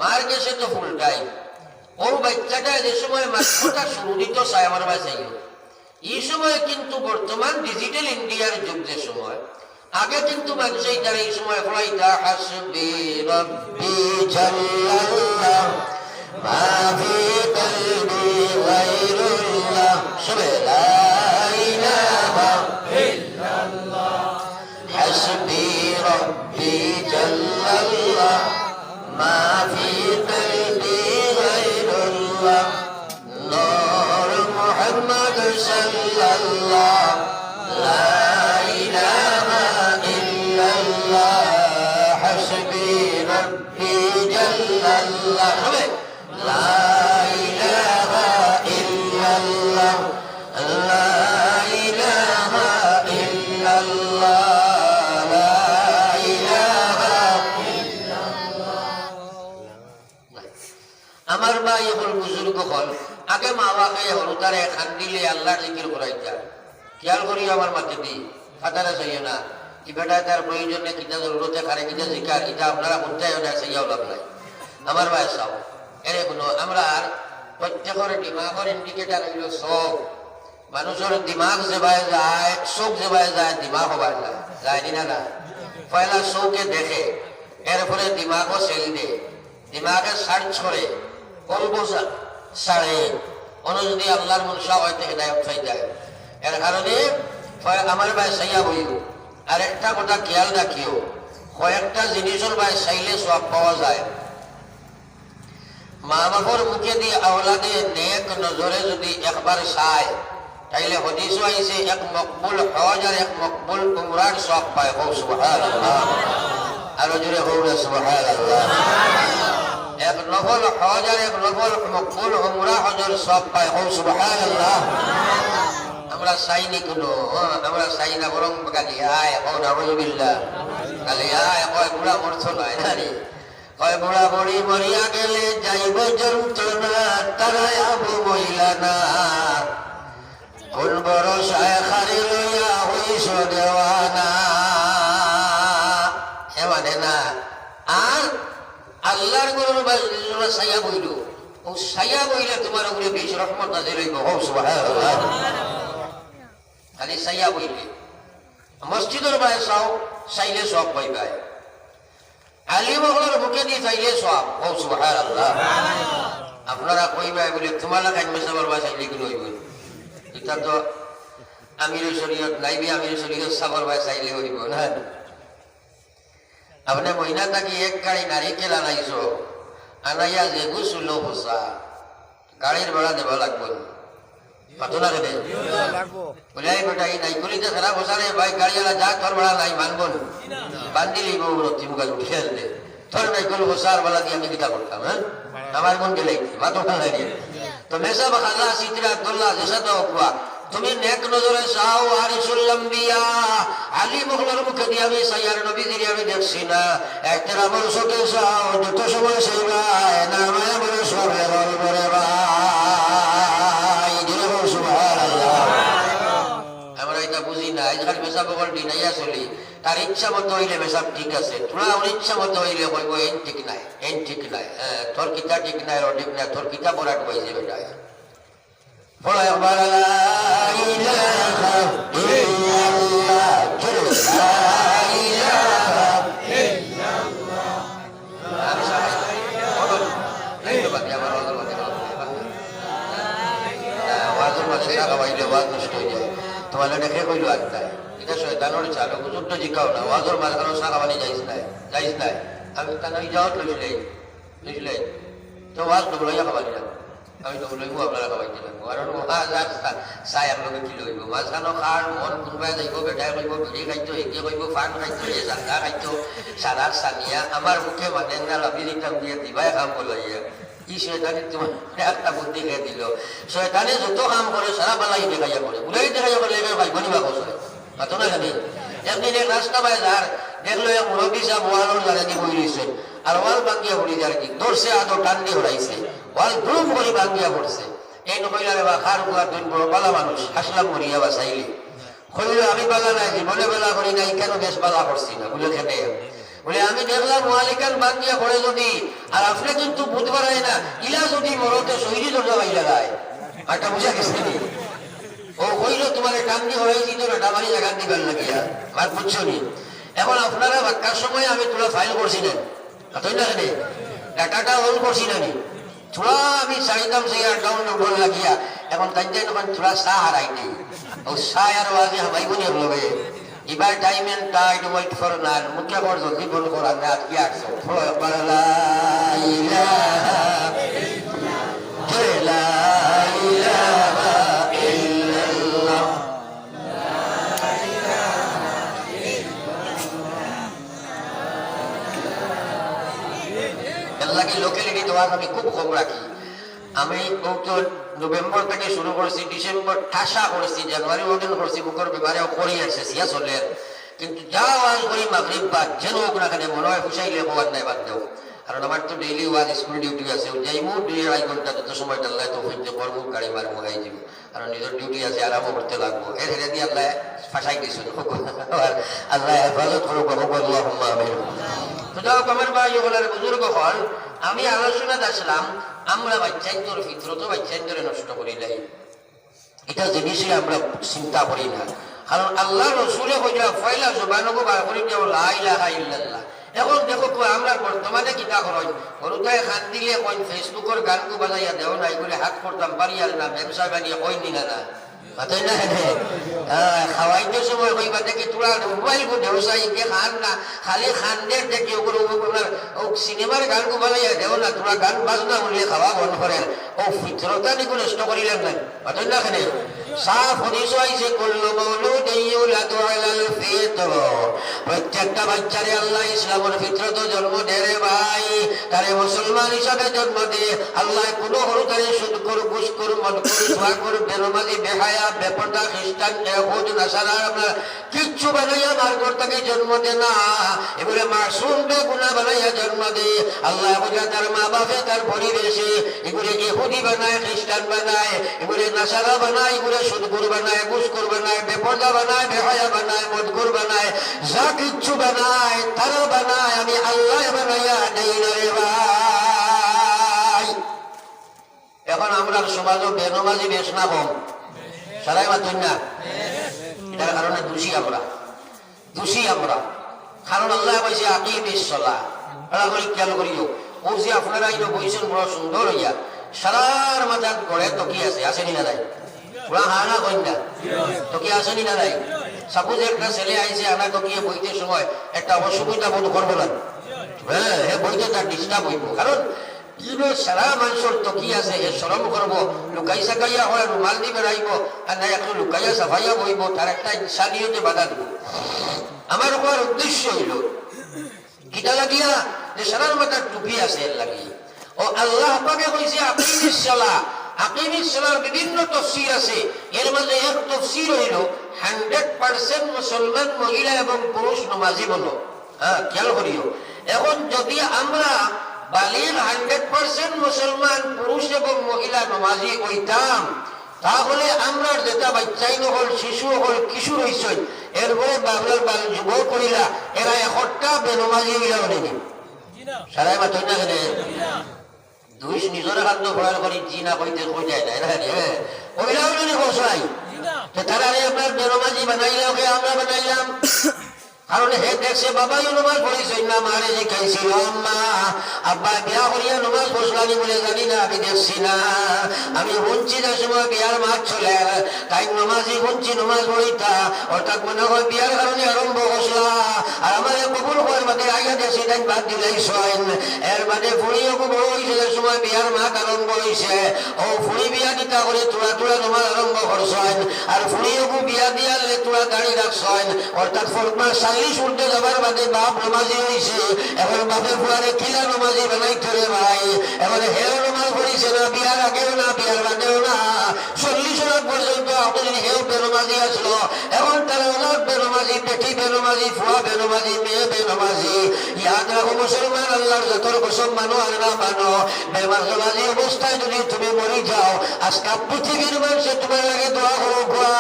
মার গেছে তো ফুল টাইম। ও বাচ্চাটা যে সময় মাত্রটা শুরু দিত চাই আমার বাচ্চাই, এই সময় কিন্তু বর্তমান ডিজিটাল ইন্ডিয়ার যুগ, যে সময় আগে কিন্তু মানুষই তারা এই সময় ফলাইতা হাসবি রব্বি জাল্লাল্লাহ মা ফি কলবি গায়রুল্লাহ সবে লা ইলাহা ইল্লাল্লাহ হাসবি রব্বি জাল্লাল্লাহ মা ফি কলবি গায়রুল্লাহ নূর মুহাম্মদ সাল্লাল্লাহ লা ইলাহা ইল্লাল্লাহ হাসবি রব্বি জাল্লাল্লাহ লা ইলাহা ইল্লাল্লাহ লা ইলাহা ইল্লাল্লাহ লা ইলাহা ইল্লাল্লাহ। আমার ভাই হল বুজুর্গ হল, আগে মা বাপে হল তারে খান দিলে আল্লাহর জিকির করাইতা, খেয়াল করি আমার মাকে দি খাতারে চাইও না, কি বেটা তার প্রয়োজনে কিনা জরুরতে খারে কিনা জিকার এটা আপনারা করতে চাইয়াও লাভ নাই। আমার ভাই চাও এরে কোনো আমরা প্রত্যেকের দিমাগের ইন্ডিকেটার হইল চোখ। মানুষের দিমাগ যেভাবে যায়, চোখ যেভাবে যায়, দিমাগ হবার যায়, যায়নি না? না, পয়লা চৌকে দেখে, এরপরে দিমাগও সেল দেয়, দিমাগে সার্চ করে, কলব সারে, কোনো যদি আল্লাহর মনসা হয়তো হেদায়ত হয়ে যায়। এর কারণে আমার ভাই চাইয়া বইল। আর একটা কথা খেয়াল রাখিও, কয়েকটা জিনিসের ভাই চাইলে সব পাওয়া যায়। মা বাপর মুখে দিয়ে আওলাদে নেক নজরে যদি একবার চায়, তাইলে হদিসও আইছে এক মকবুল হজ আর এক মকবুল উমরার সব পায়। হোক সুবহানাল্লাহ, আরো জোরে হোক সুবহানাল্লাহ। এক নফল হজ আর এক নফল মকবুল উমরা হজর সব পায়। হোক সুবহানাল্লাহ। আমরা চাইনি কোনো, আমরা চাই না, বরং গালি আয় ও নাউযুবিল্লাহ, গালি আয় কয় বুড়া মরছ নয় না রে, কয় বুড়া বুড়ি মরিয়া গেলে যাইব যন্ত্রণা, তারাই আবু মহিলা না, কোন বড় শায়খারি লইয়া হইস দেওয়ানা, এ মানে না। আর আল্লাহর গুরুর বাজনা ছায়া বইল, ও ছায়া বইলে তোমার উপরে বেশি রহমত নাযিল হইব। ও সুবহানাল্লাহ, খালি ছায়া বইলে। মসজিদের বাই চাও, চাইলে সব পাইবাই। আলিমহলের মুখে দিয়ে চাইলে সব। ও সুবহানাল্লাহ। আপনারা কইবাই বলে তোমার লাগাই মেসাবার বাই চাইলে কি হইব? এটা তো আমির শরীয়ত নাইবি, আমির শরীয়ত সাবর বাই চাইলে হইব না। আপনি মহিনা থাকি এক গাড়ি নারিকেল আনাইছো, আনাইয়া যে গুছুল হোসা, গাড়ির ভাড়া দেওয়া লাগবো পাতলা দেবে বলে বেটা এই নাই কলিতে খারাপ হোসারে ভাই গাড়িওয়ালা যা তোর ভাড়া নাই মানবো না, বান্দিলি বৌরতি মুখাল উঠে আসলে তোর নাই কল হোসার বেলা দিয়ে আমি কিতা করতাম। হ্যাঁ, আমার মন গেলে মাতো খালা দিয়ে তো মেসা বা খালা সিদ্দির আব্দুল্লাহ যেসা তো হকুয়া তুমি নেক নজরে চাও। আরিসুল আম্বিয়া আলী মোগলের মুখে দিয়ে আমি সাইয়ার নবী দিয়ে আমি দেখছি না, একটা আমার চোখে চাও, দুটো সময় সেই ভাই না মায়া বলে সবে রল করে ভাই। সুবহানাল্লাহ। আমরা এটা বুঝি না, আজকাল মেসা বগল ডিনাইয়া চলি, তার ইচ্ছা মতো হইলে মেসাব ঠিক আছে, তোরা ওর ইচ্ছা মতো হইলে কইব এন ঠিক নাই, এন ঠিক নাই, হ্যাঁ তোর কিতা ঠিক নাই, ও ঠিক নাই, তোর কিতা বরাট পাইছে বেটা। বলো একবার লা ইলাহা ইল্লাল্লাহ, লা ইলাহা ইল্লাল্লাহ। আমি সবাই বলো ধন্যবাদ। আমার ওয়াজের মাঝে টাকা পাইলে ওয়াজ নষ্ট হয়ে যায়। তোমার দেখে কইলো আত্মায় এটা শয়তানোর চাল, হুজুরটা জিকাও না, ওয়াজের মাঝখানে শাখা বানি যাইস নাই, যাইস নাই। আমি তা নই যাওয়াত লইলে তো ওয়াজ ডুবলো খাবানি না, আমি তো লইব আপনারা খাওয়াইতে লাগবো কারণ চাই আপনাকে কি লইব মাঝখানো খার মন কোনোবাই যাইব বেটাই কইব বিড়ি খাইতো একে কইব ফান খাইতো এ জাগা খাইতো সারার সানিয়া আমার মুখে মানে না লাভি দিতাম দিয়ে দিবাই কাম বলাইয়া ই শয়তানি তোমার একটা বুদ্ধি খেয়ে দিল শয়তানে যত কাম করে সারা বেলাই দেখাইয়া করে বুলাই দেখাইয়া করে এবার ভাই বনি বা কষ্ট কত না জানি একদিন এক রাস্তা পায় যার দেখলো এক মুরব্বী সাহেব ওয়ালোর জায়গায় বই রয়েছে আর ওয়াল ভাঙ্গিয়া পড়ি যার কি ধরছে আদৌ টান দিয়ে হরাইছে ওয়াল ধুম করে ভাঙ্গিয়া পড়ছে এই নকইলারে বা খার গুয়ার দিন বড় বালা মানুষ হাসলাম মরিয়া বা চাইলে কইল আমি বালা নাই জীবনে বেলা করি নাই কেন বেশ বালা করছি না বলে খেতে বলে আমি দেখলাম ওয়ালিকান ভাঙ্গিয়া পড়ে যদি আর আপনি কিন্তু বুধবার হয় না ইলা যদি মরতে শহীদ দরজা বাইলা গায় একটা বুঝা গেছে নি ও কইল তোমার টান দিয়ে হরাইছি তো ডামারি জায়গা দিবার লাগিয়া আর বুঝছো নি এখন আপনারা বাক্কার সময় আমি তোরা ফাইল করছিলেন তাই না রে ডাটাটা অন করছি না নি থোড়া আমি চাইতাম সেই অ্যাকাউন্ট নম্বর লাগিয়া এখন তাই তখন থোড়া চা হারাই নেই ও চা আর আজে হাবাই বনি লগে এবার time and tide wait for none মুখে বড় জলদি বল করা না কি আসছো থোড়া বালা ইলাহা ইল্লাল্লাহ লা ইলাহা ইল্লাল্লাহ লোকালিটি তো আমি খুব কম রাখি আমি নভেম্বর থেকে শুরু করেছি ডিসেম্বর ঠাসা করেছি জানুয়ারি ওজন করছি বুকের ব্যাপারেও করি আছে সিয়া চলের কিন্তু যা ওয়াজ করি মাগরিব বাদ যেন হোক না কেন মনে হয় ফুসাইলে বাদ নাই বাদ দেও কারণ আমার তো ডেইলি ওয়াজ স্কুল ডিউটি আছে যাইমু 2-2.5 ঘন্টা যত সময় ডাল্লাই তো হইতে করবো গাড়ি মারি মগাই যাব কারণ নিজের ডিউটি আছে আরাম করতে লাগবো এর হেরে দিয়ে আল্লাহ ফাঁসাই দিয়েছিল আল্লাহ হেফাজত করুক আল্লাহুম্মা আমিন তো যাও কমের ভাই ওগুলার বুজুর্গ হল আমি আলোচনাতে আসলাম আমরা বাচ্চাইন্দর ফিতরত বাচ্চাইন্দরে নষ্ট করি নাই এটা জিনিসই আমরা চিন্তা করি না কারণ আল্লাহ রসুলে কইলা পয়লা জবানকে বার করি দেও লা ইলাহা ইল্লাল্লাহ এখন দেখো আমরা বর্তমানে কিতা করেন গরুটায় খান দিলে কই ফেসবুকের গানকে বাজাইয়া দেও নাই বলে হাত করতাম পারি আর না ব্যবসা বানিয়ে কই নিনা না তাই না খাওয়াইতে সময় কইবা দেখি তোরা মোবাইল কো ব্যবসায়ী কে খান না খালি খানদের দেখি ওগুলো সিনেমার গান কো বাজাইয়া দেও না তোরা গান বাজনা বলে খাওয়া বন্ধ করেন ও ফিতরতা নিকো নষ্ট করিলেন না তাই না খানে সাফ হাদিস আইছে কুল্লু মাউলুদিন ইউলাদু আলাল ফিতর প্রত্যেকটা বাচ্চারে আল্লাহ ইসলামের ফিতরত জন্ম দেয় ভাই তারে মুসলমান হিসাবে জন্ম দিয়ে আল্লাহ কোনো হরতারে সুদ কর ঘুষ কর মদ কর জুয়া কর বেনমাজি বেহায়া বেপরদা খ্রিস্টান ইহুদ নাসারা আপনার কিচ্ছু বানাইয়া মার্গর তাকে জন্ম দে না এবারে মাসুম বে গুনাহ বানাইয়া জন্ম দে আল্লাহ বুঝা তার মা বাপে তার পরিবেশে এগুলো ইহুদি বানায় খ্রিস্টান বানায় এগুলো নাসারা বানায় এগুলো সুদগুর বানায় ঘুষখোর বানায় বেপরদা বানায় বেহায়া বানায় মদগুর বানায় যা কিচ্ছু বানায় তারা বানায় আমি আল্লাহ বানাইয়া দেই না রে ভাই এখন আমরা সমাজও বেনমাজি বেশ না কম সারাই মাতুন না এটার কারণে দোষী আমরা কারণ আল্লাহ কইছে আকিমিস সালাহ আল্লাহ করি খেয়াল করিও ও যে আপনারা এই বইছেন বড় সুন্দর হইয়া সারার মাথার গড়ে তো কি আছে আসেনি না নাই পুরা হানা কইনা তো কি আসেনি না নাই সাপোজ একটা ছেলে আইছে আমরা তো কি বইতে সময় একটা অসুবিধা বোধ করবো না হ্যাঁ বইতে তার ডিস্টার্ব হইব কারণ সারা মানুষের তো কি আছে এ শরম করবো লুকাই সাকাইয়া হয় রুমাল দিয়ে বেড়াইব আর না একটু লুকাইয়া সাফাইয়া বইব তার একটা ইনসানিয়তে বাধা দিব আমার উপর উদ্দেশ্য হইল কিটা লাগিয়া যে সারার মাথার টুপি আছে এর লাগি ও আল্লাহ পাকে কইছে আকিমিস সালাহ বিভিন্ন তাফসীর আছে এর মধ্যে এক তাফসীর হইল 100% মুসলমান মহিলা এবং পুরুষ নামাজি বলো হ্যাঁ খেয়াল করিও এখন যদি আমরা বালিগ 100% মুসলমান পুরুষ এবং মহিলা নামাজি হইতাম তাহলে আমরা যেটা বাচ্চাই হল শিশু হল কিশোর হইছেন এরপরে বাংলার বাল যুব করিলা এরা একটা বেনমাজি হইলা হলেনি সারাই মাত্র না কেন দুই নিজের খাদ্য ভরার করি জি না কইতে কই যায় না হ্যাঁ ওইলা হলেনি বসাই তারা আপনার বেনমাজি বানাইলে ওকে আমরা বানাইলাম কারণ হে দেখছে বাবাই নমাজ পড়িছই না, মারে শিখাইছিল আম্মা আব্বা বিয়া করিয়া নমাজ পড়লানি বলে জানি না, আমি দেখছি না, আমি শুনছি যে সময় বিয়ার মাছ চলে তাই নমাজই শুনছি নমাজ পড়িতা, অর্থাৎ মনে হয় বিয়ার কারণে আরম্ভ করলা, আর আমাদের কবুল হওয়ার বাদে আইয়া দেখছি তাই বাদ দিলাই সইন, এর বাদে ফুড়িও বড় হয়েছে যে সময় বিয়ার মাছ আরম্ভ হয়েছে, ও ফুড়ি বিয়া দিতা করে তোরা তোরা নমাজ আরম্ভ করছেন, আর ফুড়িও বিয়া দিয়ালে তোরা দাঁড়িয়ে রাখছেন, অর্থাৎ ফরমাস 40 উঠতে যাবার বাদে বাপ নমাজি হয়েছে, এখন বাপের ফুয়ারে কিলা নমাজি বানাইতে রে ভাই, এখন হেও নমাজ পড়িছে না, বিয়ার আগেও না বিয়ার বাদেও না, 40 রাত পর্যন্ত আপনাদের হেও বেনমাজি আসলো, এখন তারা অনেক বেনমাজি, বেটি বেনমাজি, ফুয়া বেনমাজি, মেয়ে বেনমাজি। ইয়াদ রাখো মুসলমান, আল্লাহর যতর কসম মানো আর না মানো, বেনমাজি অবস্থায় যদি তুমি মরে যাও, আজকে পৃথিবীর মানুষে তোমার লাগে দোয়া করো, গোয়া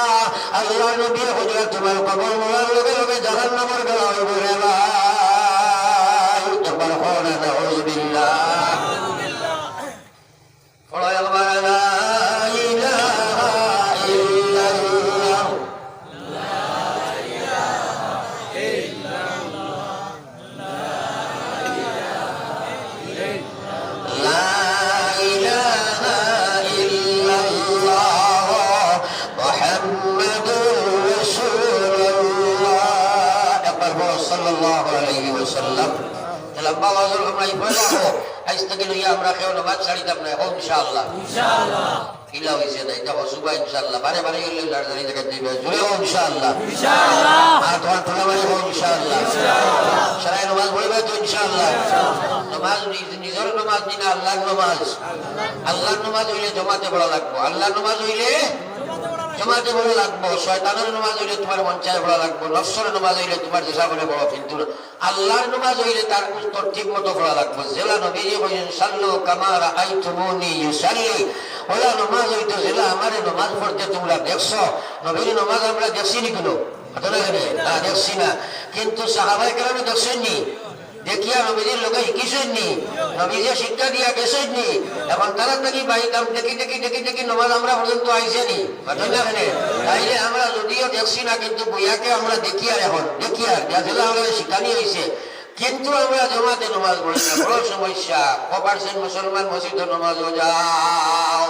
আল্লাহ নবী হুজুর তোমার কবর মোড়ার লগে লগে জাহান্নামের গলা হইব রে ভাই, একবার হনা নাউযুবিল্লাহ পড়ো, একবার লা ইলাহা ইল্লাল্লাহ, লা ইলাহা ইল্লাল্লাহ, লা ইলাহা ইল্লাল্লাহ মুহাম্মাদুর রাসূলুল্লাহ, একবার বলো সাল্লাল্লাহু আলাইহি ওয়াসাল্লাম। লম্বা ওয়াজুল আমরা ইফাদাহ আজ থেকে লইয়া আমরা কেউ নামাজ ছাড়িতাম না, ইনশাআল্লাহ ইনশাআল্লাহ কিলা হইছে না, এটা সুবা ইনশাআল্লাহ, বারে বারে গেলে লাড়াড়ি থেকে দিবে জুড়ে ইনশাআল্লাহ ইনশাআল্লাহ, আর তোমার তোলা বারে ইনশাআল্লাহ ইনশাআল্লাহ, সারাই নামাজ পড়বে তো ইনশাআল্লাহ, নামাজ নিজের নামাজ দিনা আল্লাহর নামাজ, আল্লাহর নামাজ হইলে জমাতে পড়া লাগবো, আল্লাহর নামাজ হইলে জমাতে পড়া লাগবো, শয়তানের নামাজ হইলে তোমার মন চায় পড়া লাগবো, নফসের নামাজ হইলে তোমার যেসা করে পড়ো, কিন্তু আল্লাহর নামাজ হইলে তার তরতিব মতো পড়া লাগবো। জেলা নবীজি বলেন সাল্লু কামা রাআইতুমুনি ইউসাল্লি, ওলা নামাজ হইতো জেলা আমারে নামাজ পড়তে তোমরা দেখছো, নবীর নামাজ আমরা দেখছি নি কোনো না, দেখছি না, কিন্তু সাহাবায়ে কেরাম দেখছেননি, দেখিয়া নবীজির লোকে শিখিছেননি, নবীজি শিক্ষা দিয়া গেছেননি, এখন তারা নাকি বাইকাম দেখি দেখি দেখি দেখি নমাজ আমরা পর্যন্ত আইসেনি, তাইলে আমরা যদিও দেখছি না কিন্তু বইয়াকে আমরা দেখি, আর এখন দেখি আর দেখলে আমাদের শিখানি হয়েছে, কিন্তু আমরা জমাতে নমাজ পড়ি না, বড় সমস্যা। কপারছেন মুসলমান মসজিদে নমাজও যাও,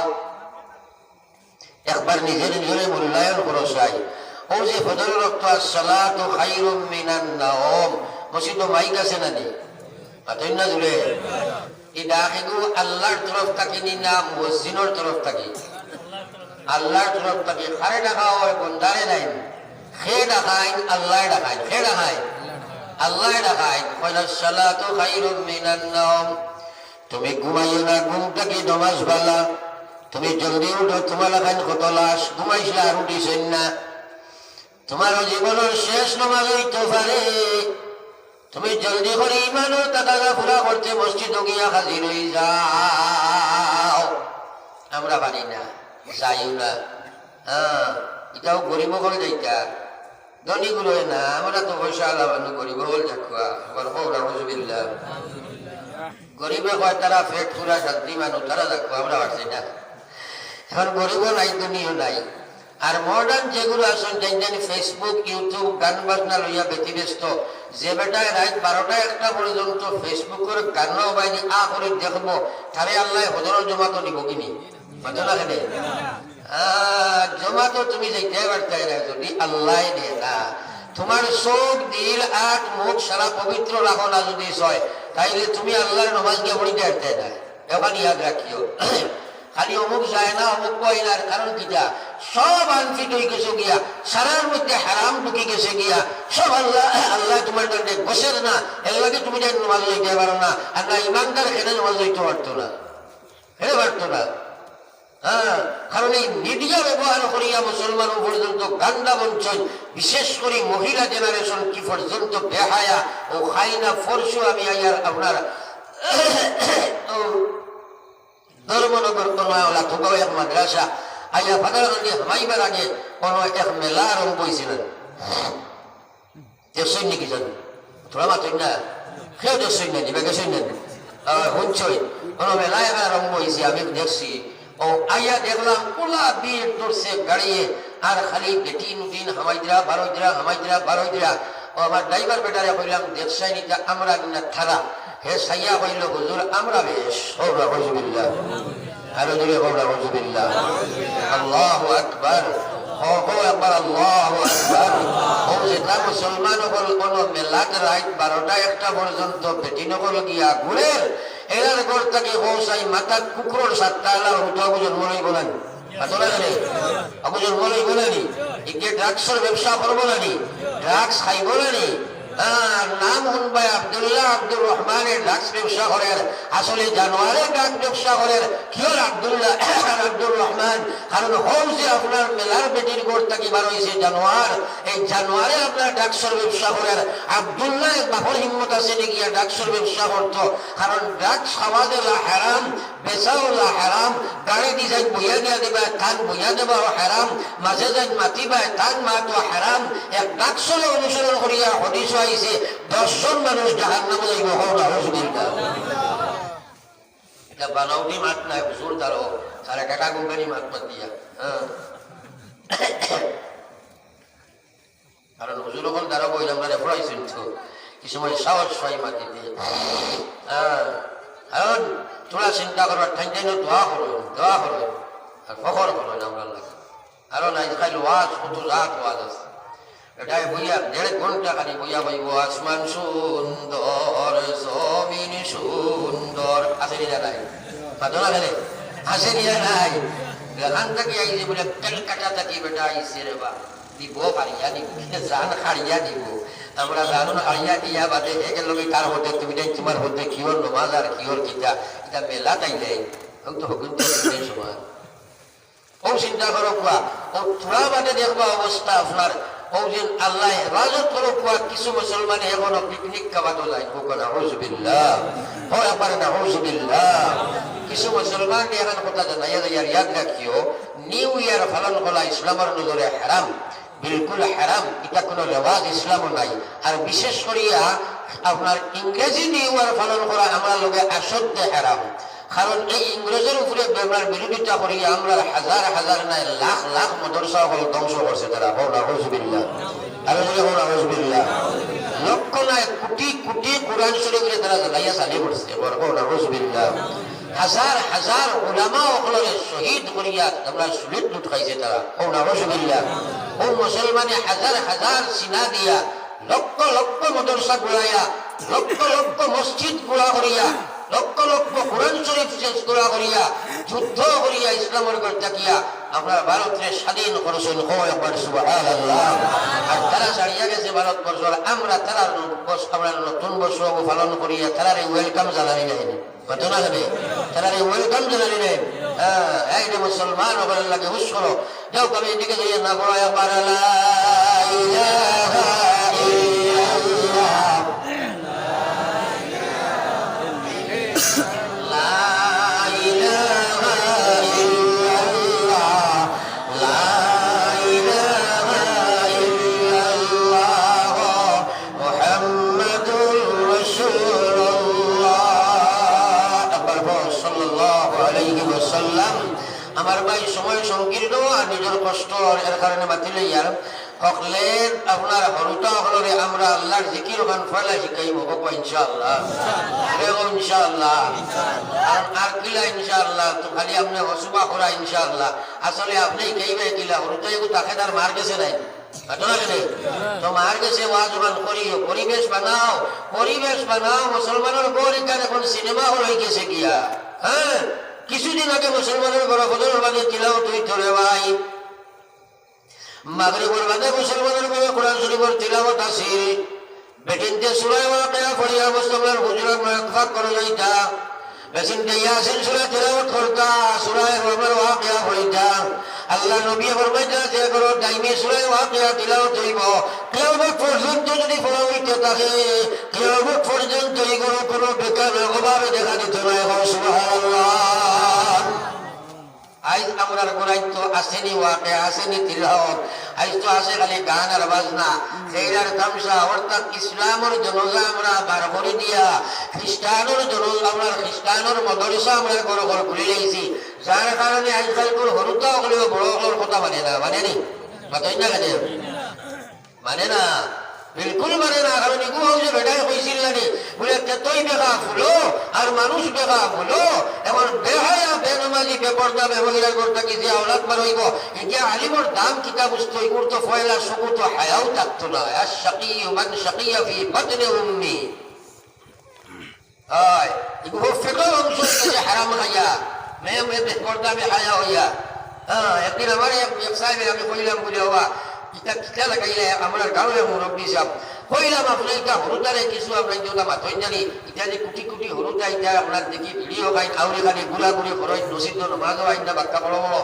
একবার নিজের নিজের মূল্যায়ন করো চাই, ও যে ফজর রক্ত আসসালাতু খায়রুম মিনান নাওম, মসজিদে মাইক আছে না নি, মাতই না জুড়ে, এই ডাকেগু আল্লাহর তরফ থাকি নি না মসজিদের তরফ থাকি, আল্লাহর তরফ থাকি, খারে ডাকা হয় বন্দারে নাই, খে ডাকাইন আল্লাহ ডাকাইন, খে ডাকাইন আল্লাহ ডাকাইন, আসসালাতু খায়রুম মিনান নাওম, তুমি ঘুমাইও না, ঘুম থাকি নমাজ বালা, তুমি জলদি উঠো, তোমার এখন কত লাশ ঘুমাইছিলা আর উঠিছেন না, তোমার জীবনের শেষ নমাজ হইতে পারে, তুমি জলদি করে ইমানের তাকাজা পুরা করতে মসজিদ গিয়া হাজির হয়ে যাও, আমরা পারি না, যাইও না, হ্যাঁ এটাও গরিব করে যাইতা, ধনীগুলো না, আমরা তো পয়সা আলা মানুষ, গরিব হল দেখুয়া, হুজুবিল্লাহ, গরিবে কয় তারা পেট পুরা শান্তি মানুষ, তারা দেখো আমরা পারছি না, এখন গরিবও নাই ধনীও নাই, আর মডার্ন যেগুলো আসেন যেন ফেসবুক ইউটিউব গান বাজনা লইয়া ব্যতিব্যস্ত, যে বেটায় রাত 12টা 1টা পর্যন্ত ফেসবুকের গান বাইনি আ করে দেখবো, তারে আল্লাহ হজরের জমা তো নিব কিনি, বুঝো না কেন, জমা তো তুমি যাইতে পারতে না যদি আল্লাহ দিয়ে না, তোমার চোখ দিল আট মুখ সারা পবিত্র রাখো না যদি হয়, তাইলে তুমি আল্লাহর নামাজ গিয়ে পড়িতে পারতে না, এখন ইয়াদ রাখিও, খালি অমুক যায় না অমুক কয় না, কারণ কিটা সব আনফিট হয়ে গেছে গিয়া, সারার মধ্যে হারাম ঢুকে গেছে গিয়া, সব আল্লাহ আল্লাহ তোমার জন্য বসের না, এর লাগে তুমি যেন নামাজ লইতে পারো না, আর না ইমানদার খেলে নামাজ লইতে পারতো না, হেরে পারতো না, হ্যাঁ, কারণ এই মিডিয়া ব্যবহার করিয়া মুসলমান পর্যন্ত গান্দা বঞ্চন, বিশেষ করে মহিলা জেনারেশন কি পর্যন্ত বেহায়া ও খাইনা ফরসু, আমি আয়ার আপনার ধর্মনগর কর্মাওয়ালা থোকাও এক মাদ্রাসা আইয়া ফাদারগঞ্জে হামাইবার আগে কোনো এক মেলা আরম্ভ হয়েছিলেন, দেখছেন নাকি জানি তোরা মাতই না, কেউ দেখছেন না, দিবে গেছেন না, শুনছই কোনো মেলা এবার আরম্ভ হয়েছে, আমি দেখছি, ও আইয়া দেখলাম পোলা বীর ধরছে গাড়িয়ে, আর খালি বেটিন উটিন হামাইদিরা বারোইদিরা হামাইদিরা বারোইদিরা, ও আমার ড্রাইভার বেটারে কইলাম দেখছাই নিটা আমরা না থারা হে সাইয়া কইল হুজুর আমরা বেশ ওরা হুজুবিল্লাহ আরো জোরে ওরা হুজুবিল্লাহ আল্লাহু আকবার ও একবার আল্লাহু আকবার ও যেটা মুসলমান হল কোন মেলাত রাত 12টা 1টা পর্যন্ত বেটিনগর গিয়া ঘুরে এরার ঘর থেকে হোসাই মাথা কুকুরের সাতটা আল্লাহ উঠা বুঝুন মনেই বলেন আসলে জানে বুঝুন মনেই বলেনি একে ড্রাগসের ব্যবসা করবো নানি ড্রাগস খাইব নানি নাম শুনবাই আব্দুল্লাহ আব্দুর রহমানের ড্রাগস ব্যবসা করেন আসলে জানোয়ারের ড্রাগস ব্যবসা করেন কিয়র আব্দুল্লাহ আব্দুর রহমান কারণ হোম যে আপনার মেলার বেটির ঘর থেকে বার হয়েছে জানোয়ার এই জানোয়ারে আপনার ড্রাগসের ব্যবসা করেন আব্দুল্লাহ বাপর হিম্মত আছে গিয়া ড্রাগসের ব্যবসা করতো কারণ ড্রাগস খাওয়া দেওয়া হারাম বেচাও হারাম গাড়ি ডিজাইন বইয়া দিয়া দেবা তান বইয়া দেবা হারাম মাঝে যাই মাতিবা তান মাতো হারাম এক ড্রাগসের অনুসরণ করিয়া হদিস আইছে 10 জন মানুষ জাহান্নামে যাইব হওয়া হুজুবিল্লাহ এটা বানাউটি মাত নাই হুজুর দাঁড়ো সারা টাকা কোম্পানি মাত দিয়া কারণ হুজুর ওখান দাঁড়া বইলাম না পড়াইছেন তো কি সময় সাহস পাই মাতিতে কারণ তোরা চিন্তা করবার ঠাই ঠাই দোয়া করো আর ফখর করো আমরা লাগে কারণ আজ খাইল ওয়াজ কত রাত ওয়াজ আছে এটাই বইয়া 1.5 ঘন্টা খালি বইয়া বইব আসমান সুন্দর জমিন সুন্দর আছে নিরা নাই পাতলা গেলে আছে নিরা নাই এখান থেকে আইছে বলে কলকাতা থেকে বেটা আইছে রে বা দিব হারিয়া দিব জান হারিয়া দিব আমরা জানুন হারিয়া দিয়া বাদে একে লোকে কার হতে তুমি তোমার হতে কিওর নমাজ আর কিওর কিতা এটা মেলা তাইলে আমি তো হুকুম সময় ও চিন্তা করো কুয়া ও থোড়া বাদে দেখবা অবস্থা আপনার ও যে আল্লাহ হেফাজত করো কুয়া কিছু মুসলমান এখনো পিকনিক খাওয়াতো যায় কোকনা হুজবিল্লাহ ও একবার না হুজবিল্লাহ কিছু মুসলমান এখন কথা জানাইয়া যাইয়ার ইয়াদ রাখিও নিউ ইয়ার পালন করা ইসলামের নজরে হারাম বিলকুল হারাম এটা কোনো রেওয়াজ ইসলামও নাই আর বিশেষ করিয়া আপনার ইংরেজি নিউ ইয়ার পালন করা আমার লগে আসতে হারাম কারণ এই ইংরেজের উপরে ব্যবহার বিরোধিতা করিয়া আমরা হাজার হাজার নাই লাখ লাখ মাদ্রাসা হল ধ্বংস করছে তারা হৌলা হুজবিল্লাহ আরো যদি হৌলা হুজবিল্লাহ লক্ষ নাই কোটি কোটি কোরআন শরীফে তারা জ্বালাইয়া চালিয়ে পড়ছে হৌলা হুজবিল্লাহ হাজার হাজার উলামা ওগুলোরে শহীদ করিয়া আমরা সুলিত লুট খাইছে তারা হৌলা হুজবিল্লাহ ও মুসলমানে হাজার হাজার সিনা দিয়া লক্ষ লক্ষ মাদ্রাসা গুড়াইয়া লক্ষ লক্ষ মসজিদ গুড়া করিয়া লক্ষ লক্ষ কোরআন শরীফ শেষ করা করিয়া যুদ্ধ করিয়া ইসলামের উপর তাকিয়া আমরা ভারতের স্বাধীন করেছেন একবার সুবহানাল্লাহ আর তারা ছাড়িয়া গেছে ভারতবর্ষ আমরা তারা আমরা নতুন বর্ষ পালন করিয়া তারা ওয়েলকাম জানানি নেই ঘটনা যাবে তারা ওয়েলকাম জানানি নেই এই যে মুসলমান ওখানে লাগে হুস করো যাও কবে এদিকে যাইয়ে না বড় একবার আমার ভাই সময় সংকীর্ণ আর নিজের কষ্ট এর কারণে বাতিলে ইয়ার হকলের আপনার হরুটা হলরে আমরা আল্লাহর জিকির ওখান ফলা শিখাইব হোক ইনশাআল্লাহ ইনশাআল্লাহ আর কিলা ইনশাআল্লাহ তো খালি আপনি হসুবা করা ইনশাআল্লাহ আসলে আপনি কেইবে কিলা হরুটা এগু তাকে তার মার গেছে নাই তো মার গেছে ওয়াজ ওখান করিও পরিবেশ বানাও মুসলমানের গৌর এখানে এখন সিনেমা হল হয়ে গেছে গিয়া হ্যাঁ কিছুদিন আগে মুসলমানের বড় ফজরের বাদে তিলাওয়াত হইতো রে ভাই মাগরিবের বাদে মুসলমানের বড় কোরআন শরীফের তিলাওয়াত আছিল বেটিনতে সূরা ওয়াকিয়া পড়িয়া মুসলমানের হুজুরের মুনাফাক করে যাইতা বেসিনতে ইয়াসিন সূরা তিলাওয়াত করতা সূরা ওয়াকিয়া পড়িতা আল্লাহ নবী ফরমাইতা যে করো দাইমি সূরা ওয়াকিয়া তিলাওয়াত হইব কিয়ামত পর্যন্ত যদি পড়া হইতে থাকে কিয়ামত পর্যন্ত এগুলো কোনো বেকার অভাবে দেখা দিত না সুবহানাল্লাহ আইজ আমরা গোড়াই তো আসেনি ওয়াকে আসেনি তিলাওয়াত আইজ তো আসে খালি গান আর বাজনা সেইটার তামসা অর্থাৎ ইসলামের জনজা আমরা বার করে দিয়া খ্রিস্টানের জনজা আমরা খ্রিস্টানের মদরসা আমরা ঘর ঘর খুলে নিয়েছি যার কারণে আজকাল কোনো হরুতা হলেও বড় হলোর কথা মানে না মানে নি মাতই না কাজে মানে না বিলকুল মানে না। কারণ এগুলো যে বেটাই হয়েছিল জানি বলে তেতই বেগা ফুলো আর মানুষ বেগা ফুলো। এখন বেহায়া বেনমাজি বেপর্দা বেমহিলার করতে কি যে আওলাদ বার হইব, এটা আলিমর দাম কিতা বুঝতো, এগুলো তো ফয়লা সবু তো হায়াও থাকতো না। আর শাকি মান শাকিয়া ফি বাতনি উম্মি, হয় এগুলো ফেকর অংশ হারাম খাইয়া মেয়ে মেয়ে বেপর্দা বেহায়া হইয়া। হ্যাঁ, একদিন আমার এক সাহেবের আমি কইলাম বলে হওয়া কিতা কিতা লাগাইলে আমার গাঁয়ের মুরব্বী সাহেব কইলাম আপনার এটা হরুতারে কিছু আপনার যেটা মাথই জানি এটা যে কোটি কোটি হরুতা এটা আপনার দেখি ভিডিও খাই আউরি খানি গুলাগুলি খরচ নসিদ্ধ নমাজও আইন না বাক্কা বড় বড়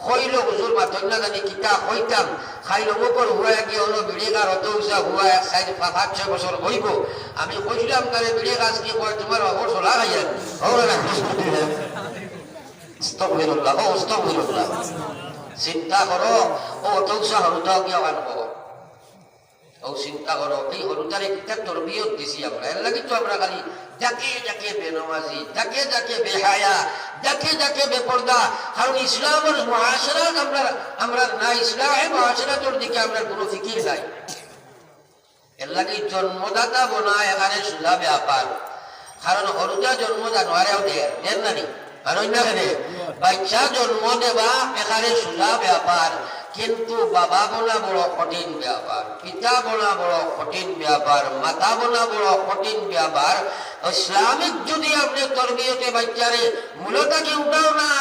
কইল হুজুর মাথই না জানি কিতা কইতাম খাইল মোপর হুয়া গিয়ে হলো বিড়ি গাছ হতে উঠা হুয়া এক সাইড 5-6 বছর হইব। আমি কইলাম তারে বিড়ি গাছ কি কয় তোমার অবর চলা খাইয়েন আস্তাগফিরুল্লাহ, ও আস্তাগফিরুল্লাহ। চিন্তা করো ও তৌসা হরুতা গিয়া আনবো, ও চিন্তা করো এই হরুতারে কিতা তরবিয়ত দিছি আমরা। এর লাগি তো আমরা খালি যাকে যাকে বেনমাজি, যাকে যাকে বেহায়া, যাকে যাকে বেপর্দা। কারণ ইসলামের মুআশারাত আমরা না, ইসলামে মুআশারাতের দিকে আমরা কোনো ফিকির নাই। এর লাগি জন্মদাতা বনায় এখানে সুজা ব্যাপার। কারণ হরুতা জন্ম জানুয়ারেও দেন না নি, কারণ না বাচ্চা জন্ম দেবা এখানে সুজা ব্যাপার, কিন্তু বাবা বলা বড় কঠিন ব্যাপার, পিতা বলা বড় কঠিন ব্যাপার, মাতা বলা বড় কঠিন ব্যাপার। ইসলামিক যদি আপনি তরবিয়তে বাচ্চারে মূলটাকে উঠাও না,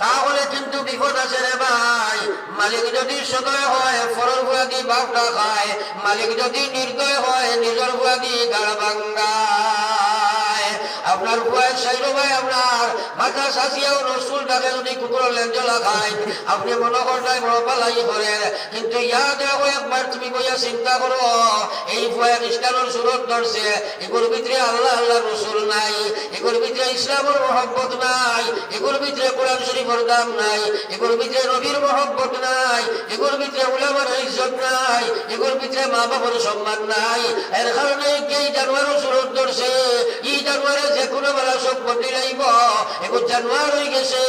তাহলে কিন্তু বিপদ আছে রে ভাই। মালিক যদি সদয় হয় ফরল ভুয়া দি বাপটা খায়, মালিক যদি নির্দয় হয় নিজের ভুয়া দি গাড় ভাঙ্গায়। আপনার ভুয়ায় সাইরো ভাই আপনার মাথা শাসিয়াও রসুল ডাকে যদি কুকুর লেঞ্জলা খায়, আপনি মনে করলে বড় পালাই করেন। কিন্তু ইয়া দেখো একবার তুমি বইয়া চিন্তা করো, এই ভুয়া খ্রিস্টানের সুরত ধরছে, এগুলোর ভিতরে আল্লাহ আল্লাহ রসুল নাই, এগুলোর ভিতরে ইসলামের মহব্বত নাই, এগুলোর ভিতরে কোরআন শরীফের দাম নাই, এগুলোর ভিতরে নবীর মহব্বত নাই, এগুলোর ভিতরে উলামার ইজ্জত নাই, এগুলোর ভিতরে মা বাবার সম্মান নাই। এর কারণে এই জানোয়ারও সুরত ধরছে, এই জানোয়ারে যে কোনো বেলা সব বদলি লাইব, এগুলো জানোয়ার হয়ে গেছে।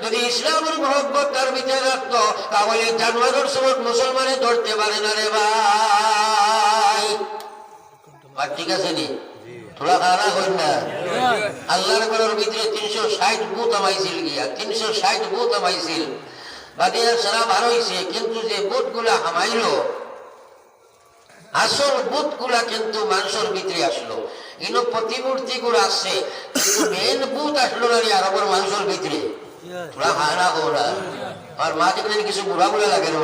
যদি ইসলামের মহব্বত তার ভিতরে রাখতো তাহলে জানোয়ারের সুরত মুসলমানে ধরতে পারে না রে ভাই। আর ঠিক আছে নি তোরা খানা করেন না। আল্লাহর ঘরের ভিতরে 360 বুথ আমাইছিল গিয়া, 360 বুথ আমাইছিল, বাদিয়া সারা ভালো হয়েছে। কিন্তু যে বুথ গুলা হামাইল, আসল বুথ গুলা কিন্তু মানুষের ভিতরে আসলো। কিন্তু প্রতিমূর্তি গুলো আসছে, কিন্তু মেন বুথ আসলো না আরবের মানুষের ভিতরে। তোরা খানা করা আর মা দেখলেন কিছু বুড়া বুড়া লাগে না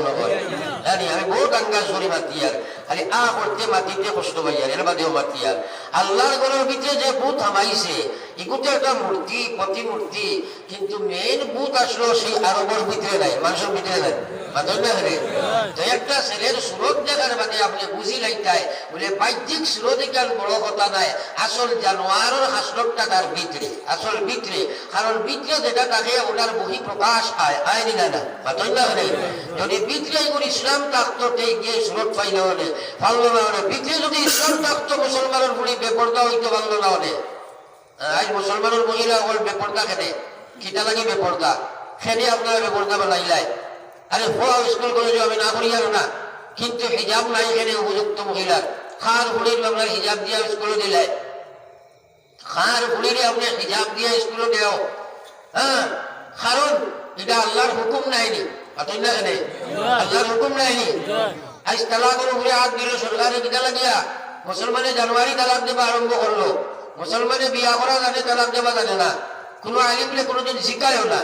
জানি। আমি বহুত আঙ্গাজ করি মাতি আর খালি করতে মাটিতে কষ্ট পাই আর এর বাদেও মাতি আর আল্লাহর ঘরের ভিতরে যে বুথ হামাইছে এগুলো একটা মূর্তি প্রতিমূর্তি, কিন্তু মেইন বুথ আসলো সেই আরবের ভিতরে নাই, মানুষের ভিতরে নাই। একটা ছেলের সুরত দেখার বাদে আপনি বুঝি লাইতাই বলে বাহ্যিক সুরত দেখার বড় কথা নাই, আসল জানোয়ারের হাসরতটা তার ভিতরে, আসল ভিতরে। কারণ ভিতরে যেটা থাকে ওটার বহি প্রকাশ আয়নি না না মাতই না হলে যদি ভিতরে এগুলো ইসলাম থাকতো গিয়ে সুরত পাইলে হলে পারলো না হলে, ভিতরে যদি ইসলাম থাকতো মুসলমানের বুড়ি বেপর্দা হইতে পারলো না হলে। আজ মুসলমানের মহিলা ওর বেপর্দা খেতে খিটা লাগে, বেপর্দা খেলে আপনার বেপর্দা বানাইলাই। আরে হওয়া স্কুল কলেজে আমি না করি আর না, কিন্তু হিজাব নাই এখানে উপযুক্ত মহিলার। খার ফুলির আপনার হিজাব দিয়া স্কুলে দিলে, খার ফুলিরে আপনি হিজাব দিয়া স্কুলে দেও। হ্যাঁ, কারণ এটা আল্লাহর হুকুম নাইনি, আল্লাহর হুকুম নাইনি। আজ তালাকের উপরে হাত দিল সরকারে, কিটা লাগিয়া মুসলমানে জানুয়ারি তালাক দেবা আরম্ভ করলো। মুসলমানে বিয়া করা জানে, তালাক দেবা জানে না, কোনো আলিমলে কোনোদিন শিখায়ও না।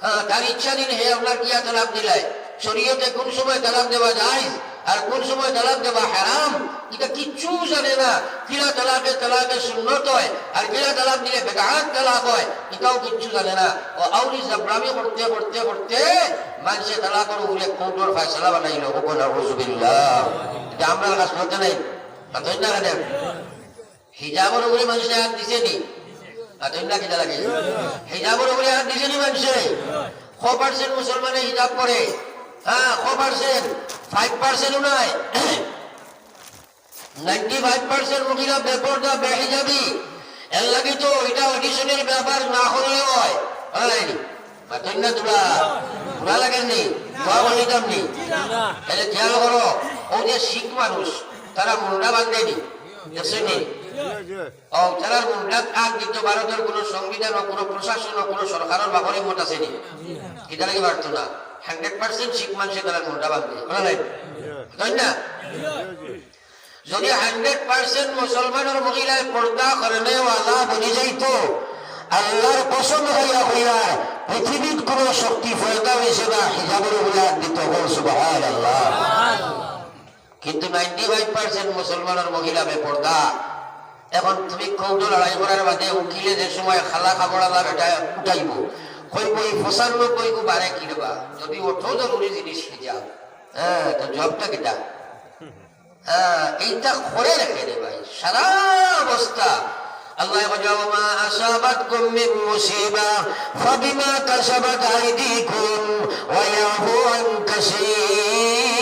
হ্যাঁ, তার ইচ্ছা দিন হে আপনার কিয়া তালাক দিলায়। শরীয়তে কোন সময় তালাক দেওয়া যায় আর কোন সময় তালাক দেওয়া হারাম এটা কিচ্ছু জানে না। কিরা তালাকে সুন্নত হয় আর কিরা তালাক দিলে বেদাত তালাক হয় এটাও কিচ্ছু জানে না। ও আউলি জাবরামি করতে করতে করতে মানুষে তালাকের উপরে কোর্টের ফয়সালা বানাইল। এটা আমরা কাজ করতে নাই, হিজাবের উপরে মানুষের হাত দিছে নি, কিটা লাগে হিজাবের উপরে হাত দিছে নি মানুষে। 4% মুসলমানে হিজাব করে, হ্যাঁ 4%, 5% নাই, 95% মহিলা বেপর্দা বেহিজাবি। এর লাগে তো এটা অডিশনের ব্যাপার না করলে হয় না। তোরা তোরা লাগেননি, তোরা বলিতাম নি। তাহলে খেয়াল করো, ও যে শিখ মানুষ তারা মুন্ডা বান্ধেনি দেখছেনি ও তারা মুন্ডা আগ দিত ভারতের কোনো সংবিধান ও কোনো প্রশাসন ও কোনো সরকারের বাপরে মত আসেনি এটা লাগে পারতো না 100% শিখ মানুষে তারা মুন্ডা বান্ধে বলা নাই তাই না যদি 100% মুসলমানের মহিলায় পর্দা করলে ওয়ালা বনি যাইতো আল্লাহর পছন্দ হইয়া হইয়া পৃথিবীর কোন শক্তি পর্দা হয়েছে না হিজাবের উপরে দিত সুবহানাল্লাহ কিন্তু 95% মুসলমানের মহিলা বেপর্দা এখন তুমি কৌটো লড়াই করার বাদে উকিলে যে সময় খালা খাবড়া এটা উঠাইব কইব এই 95 গো বারে কিনবা যদি ওঠো জরুরি জিনিস হিজাব হ্যাঁ তো জবটা কিটা এইটা করে রেখে রে ভাই সারা অবস্থা আল্লাহ বলে মা আসাবাতকুম মিন মুসিবা ফাবিমা কাসাবাত আইদিকুম ওয়া ইয়াফু আন কাসীর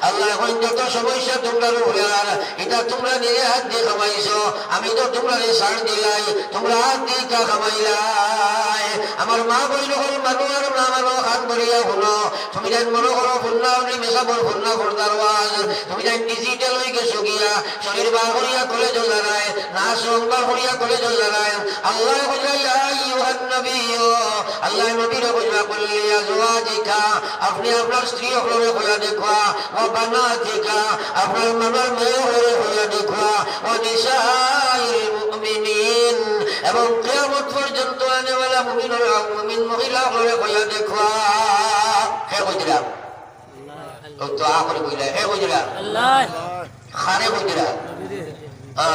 আল্লাহ এখন যত সমস্যা তোমরা রুয়ার এটা তোমরা নিজে হাত দিয়ে কামাইছো আমি তো তোমরা ছাড় দিলাই তোমরা হাত দিয়ে কামাইলাই আমার মা বইল হল মানুষ আর না মানুষ হাত ধরিয়া হলো তুমি যেন মনে করো ফুন্না উনি মেসাবর ফুন্না ফোরদার ওয়াজ তুমি যেন ডিজিটাল হয়ে গেছো গিয়া শরীর বার করিয়া কলেজ জানায় না সোমবার করিয়া কলেজ জানায় আল্লাহ বলে ইয়া আইয়ুহান নবী আল্লাহ নবীর বলবা বললি আজওয়াজিকা আপনি আপনার স্ত্রী হলে হইয়া দেখবা ও বানাতিকা আপনার মামার মেয়ে হলে হইয়া দেখবা ও নিসাইল মুমিনিন এবং কিয়ামত পর্যন্ত আনেওয়ালা মুমিন মহিলা হলে হইয়া দেখবা হে কইরা তো আপনি কইলা হে কইরা আল্লাহ খারে কইরা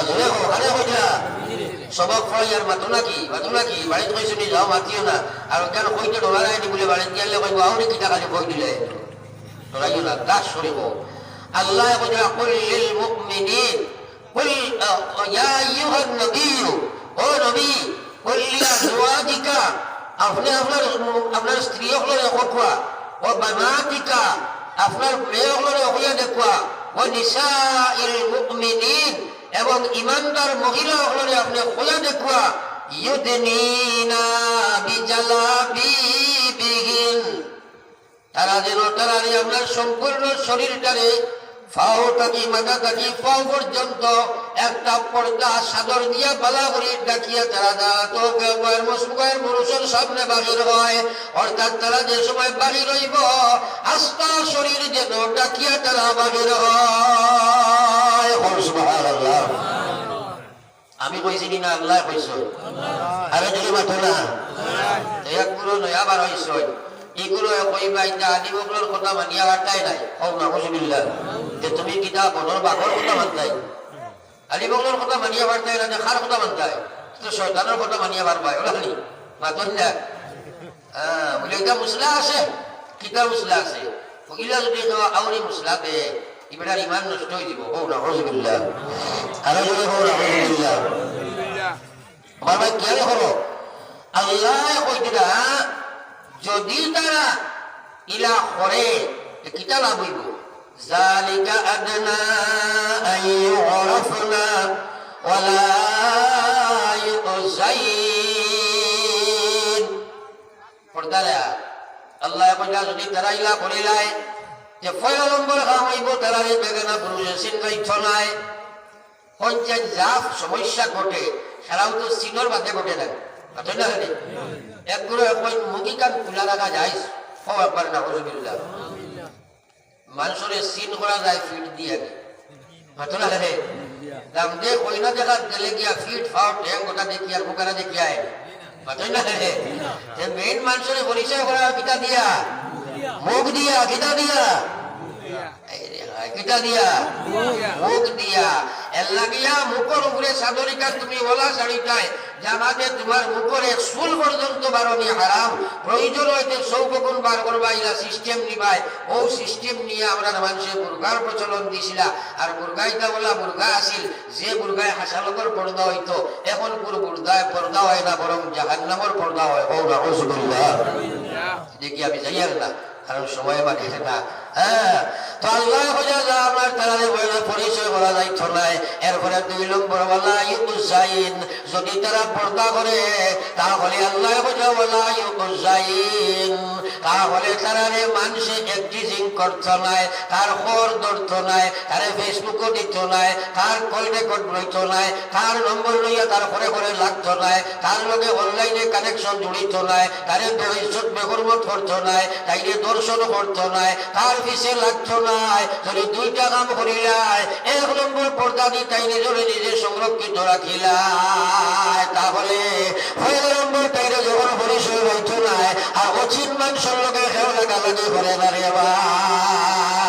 জোরে হো খারে কইরা সবক ফয়ার মাতো নাকি বাড়িতে কইছো নি যাও মাতিও না আর কেন কইতে ডলা রাইনি বলে বাড়িতে গেলে কইবো আউনি কি টাকা কই দিলে ডলাইও না দাস সরিব আল্লাহ কইরা কুল লিল মুমিনিন কুল ইয়া আইয়ুহান নবী ও নবী কুল লি আজওয়াজিকা আপনি আপনার স্ত্রী হলো দেখবা ও বানাতিকা আপনার মেয়ে হলো হইয়া দেখবা ও নিসাইল মুমিনিন এবং ইমানদার মহিলা হলে আপনি হইয়া দেখবা ইউদনিনা বিজালাবিবিহিন তারা যেন তারা আপনার সম্পূর্ণ শরীরটারে ফাও থাকি মাথা থাকি পাও পর্যন্ত একটা পর্দা সাদর দিয়া বালা করে ডাকিয়া তারা তো মুসলমানের মানুষের সামনে বাহির হয় অর্থাৎ তারা যে সময় বাহির হইব আস্থা শরীর যেন ডাকিয়া তারা বাহির হয় সুবহানাল্লাহ আমি কইছি না আল্লাহ কইছো আরে যদি মাথো না এক পুরো নয়া বার হইছ এগুলো কইবা এটা আদিবগুলোর কথা মানিয়া বার্তাই নাই ও নাউজুবিল্লাহ যে তুমি কিতাব বনর বাঘর কথা মানতাই আদিবগুলোর কথা মানিয়া বার্তাই না যে খার কথা মানতাই তো শয়তানের কথা মানিয়া বারবাই ওলা খালি মাতন না বলে এটা মুসলা আছে কিতাব মুসলা আছে ওইলা যদি আউরি মুসলা দে ইবেটার ইমান নষ্ট হয়ে যাব ও নাউজুবিল্লাহ আরে যদি ও নাউজুবিল্লাহ আমার ভাই খেয়াল করো আল্লাহ কইরা যদি তারা ইলা করে কিতা লাভ হইব যালিকা আদনা আইয়ুরাফনা ওয়ালা ইউযাইন পর্দারা আল্লাহ কইলা যদি তারা ইলা করিলাই যে ফয়লম্বর কাম হইব তারা এই বেগানা পুরুষে সিনগাই ছনায় পঞ্চায়েত জাফ সমস্যা ঘটে সারাও তো সিনর বাদে ঘটে না আচ্ছা না একগুলো এখন মুখি কান খোলা রাখা যায় ও একবার নাউজুবিল্লাহ মানুষের সিন করা যায় ফিট দিয়ে মাত্র না রে দাম দে কই না দেখা গেলে গিয়া ফিট ফাউট ট্যাং গোটা দেখি আর মুখারা দেখি আয় মাত্র না রে যে মেইন মানুষের পরিচয় করা কিতা দিয়া মুখ দিয়া কিতা দিয়া কিতা দিয়া মুখ দিয়া এলাগিয়া মুখের উপরে সাদরিকা তুমি ওলা শাড়িটায় জামাতে তোমার মুখের এক চুল পর্যন্ত বারণী হারাম প্রয়োজন হইতে সৌগুণ বার করবা ইলা সিস্টেম নিবাই ও সিস্টেম নিয়ে আমরা মানুষের মুরগার প্রচলন দিছিলা আর মুরগাইটা বলা মুরগা আসিল যে মুরগায় হাসালকর পর্দা হইতো এখন পুরো মুরগায় পর্দা হয় না বরং জাহান্নামের পর্দা হয় ও নাউজুবিল্লাহ দেখি আমি যাই আর না কারণ সময় বাড়িছে না তো আল্লাহ আমার তারা পরিচয় করা যাইত নাই এরপরে 2 নম্বর ওয়ালা ইউযাইন যদি তারা পর্দা করে তাহলে আল্লাহ ওয়ালা ইউযাইন তাহলে তারারে মানুষে একটিজিং করতো নাই, তার খবর ধরতো নাই, তারে ফেসবুকও দিত নাই, তার কল রেকর্ড লইতো নাই, তার নম্বর লইয়া তার ঘরে ঘরে লাগতো নাই, তার লগে অনলাইনে কানেকশন জড়িত নাই, তারে ইজ্জত বেহরমত করতো নাই, তাইলে দর্শন করতো নাই, তার পিছে লাগতো নাই। যদি দুইটা কাম করিলাই, এক নম্বর পর্দা দি তাই নিজরে নিজে সংরক্ষিত রাখিলাই, তাহলে এক নম্বর তাইরে যখন পরিচয় হইতো নাই আর অচিন মানুষের লগে খেয়াল লাগালাগি করে না রে ভাই।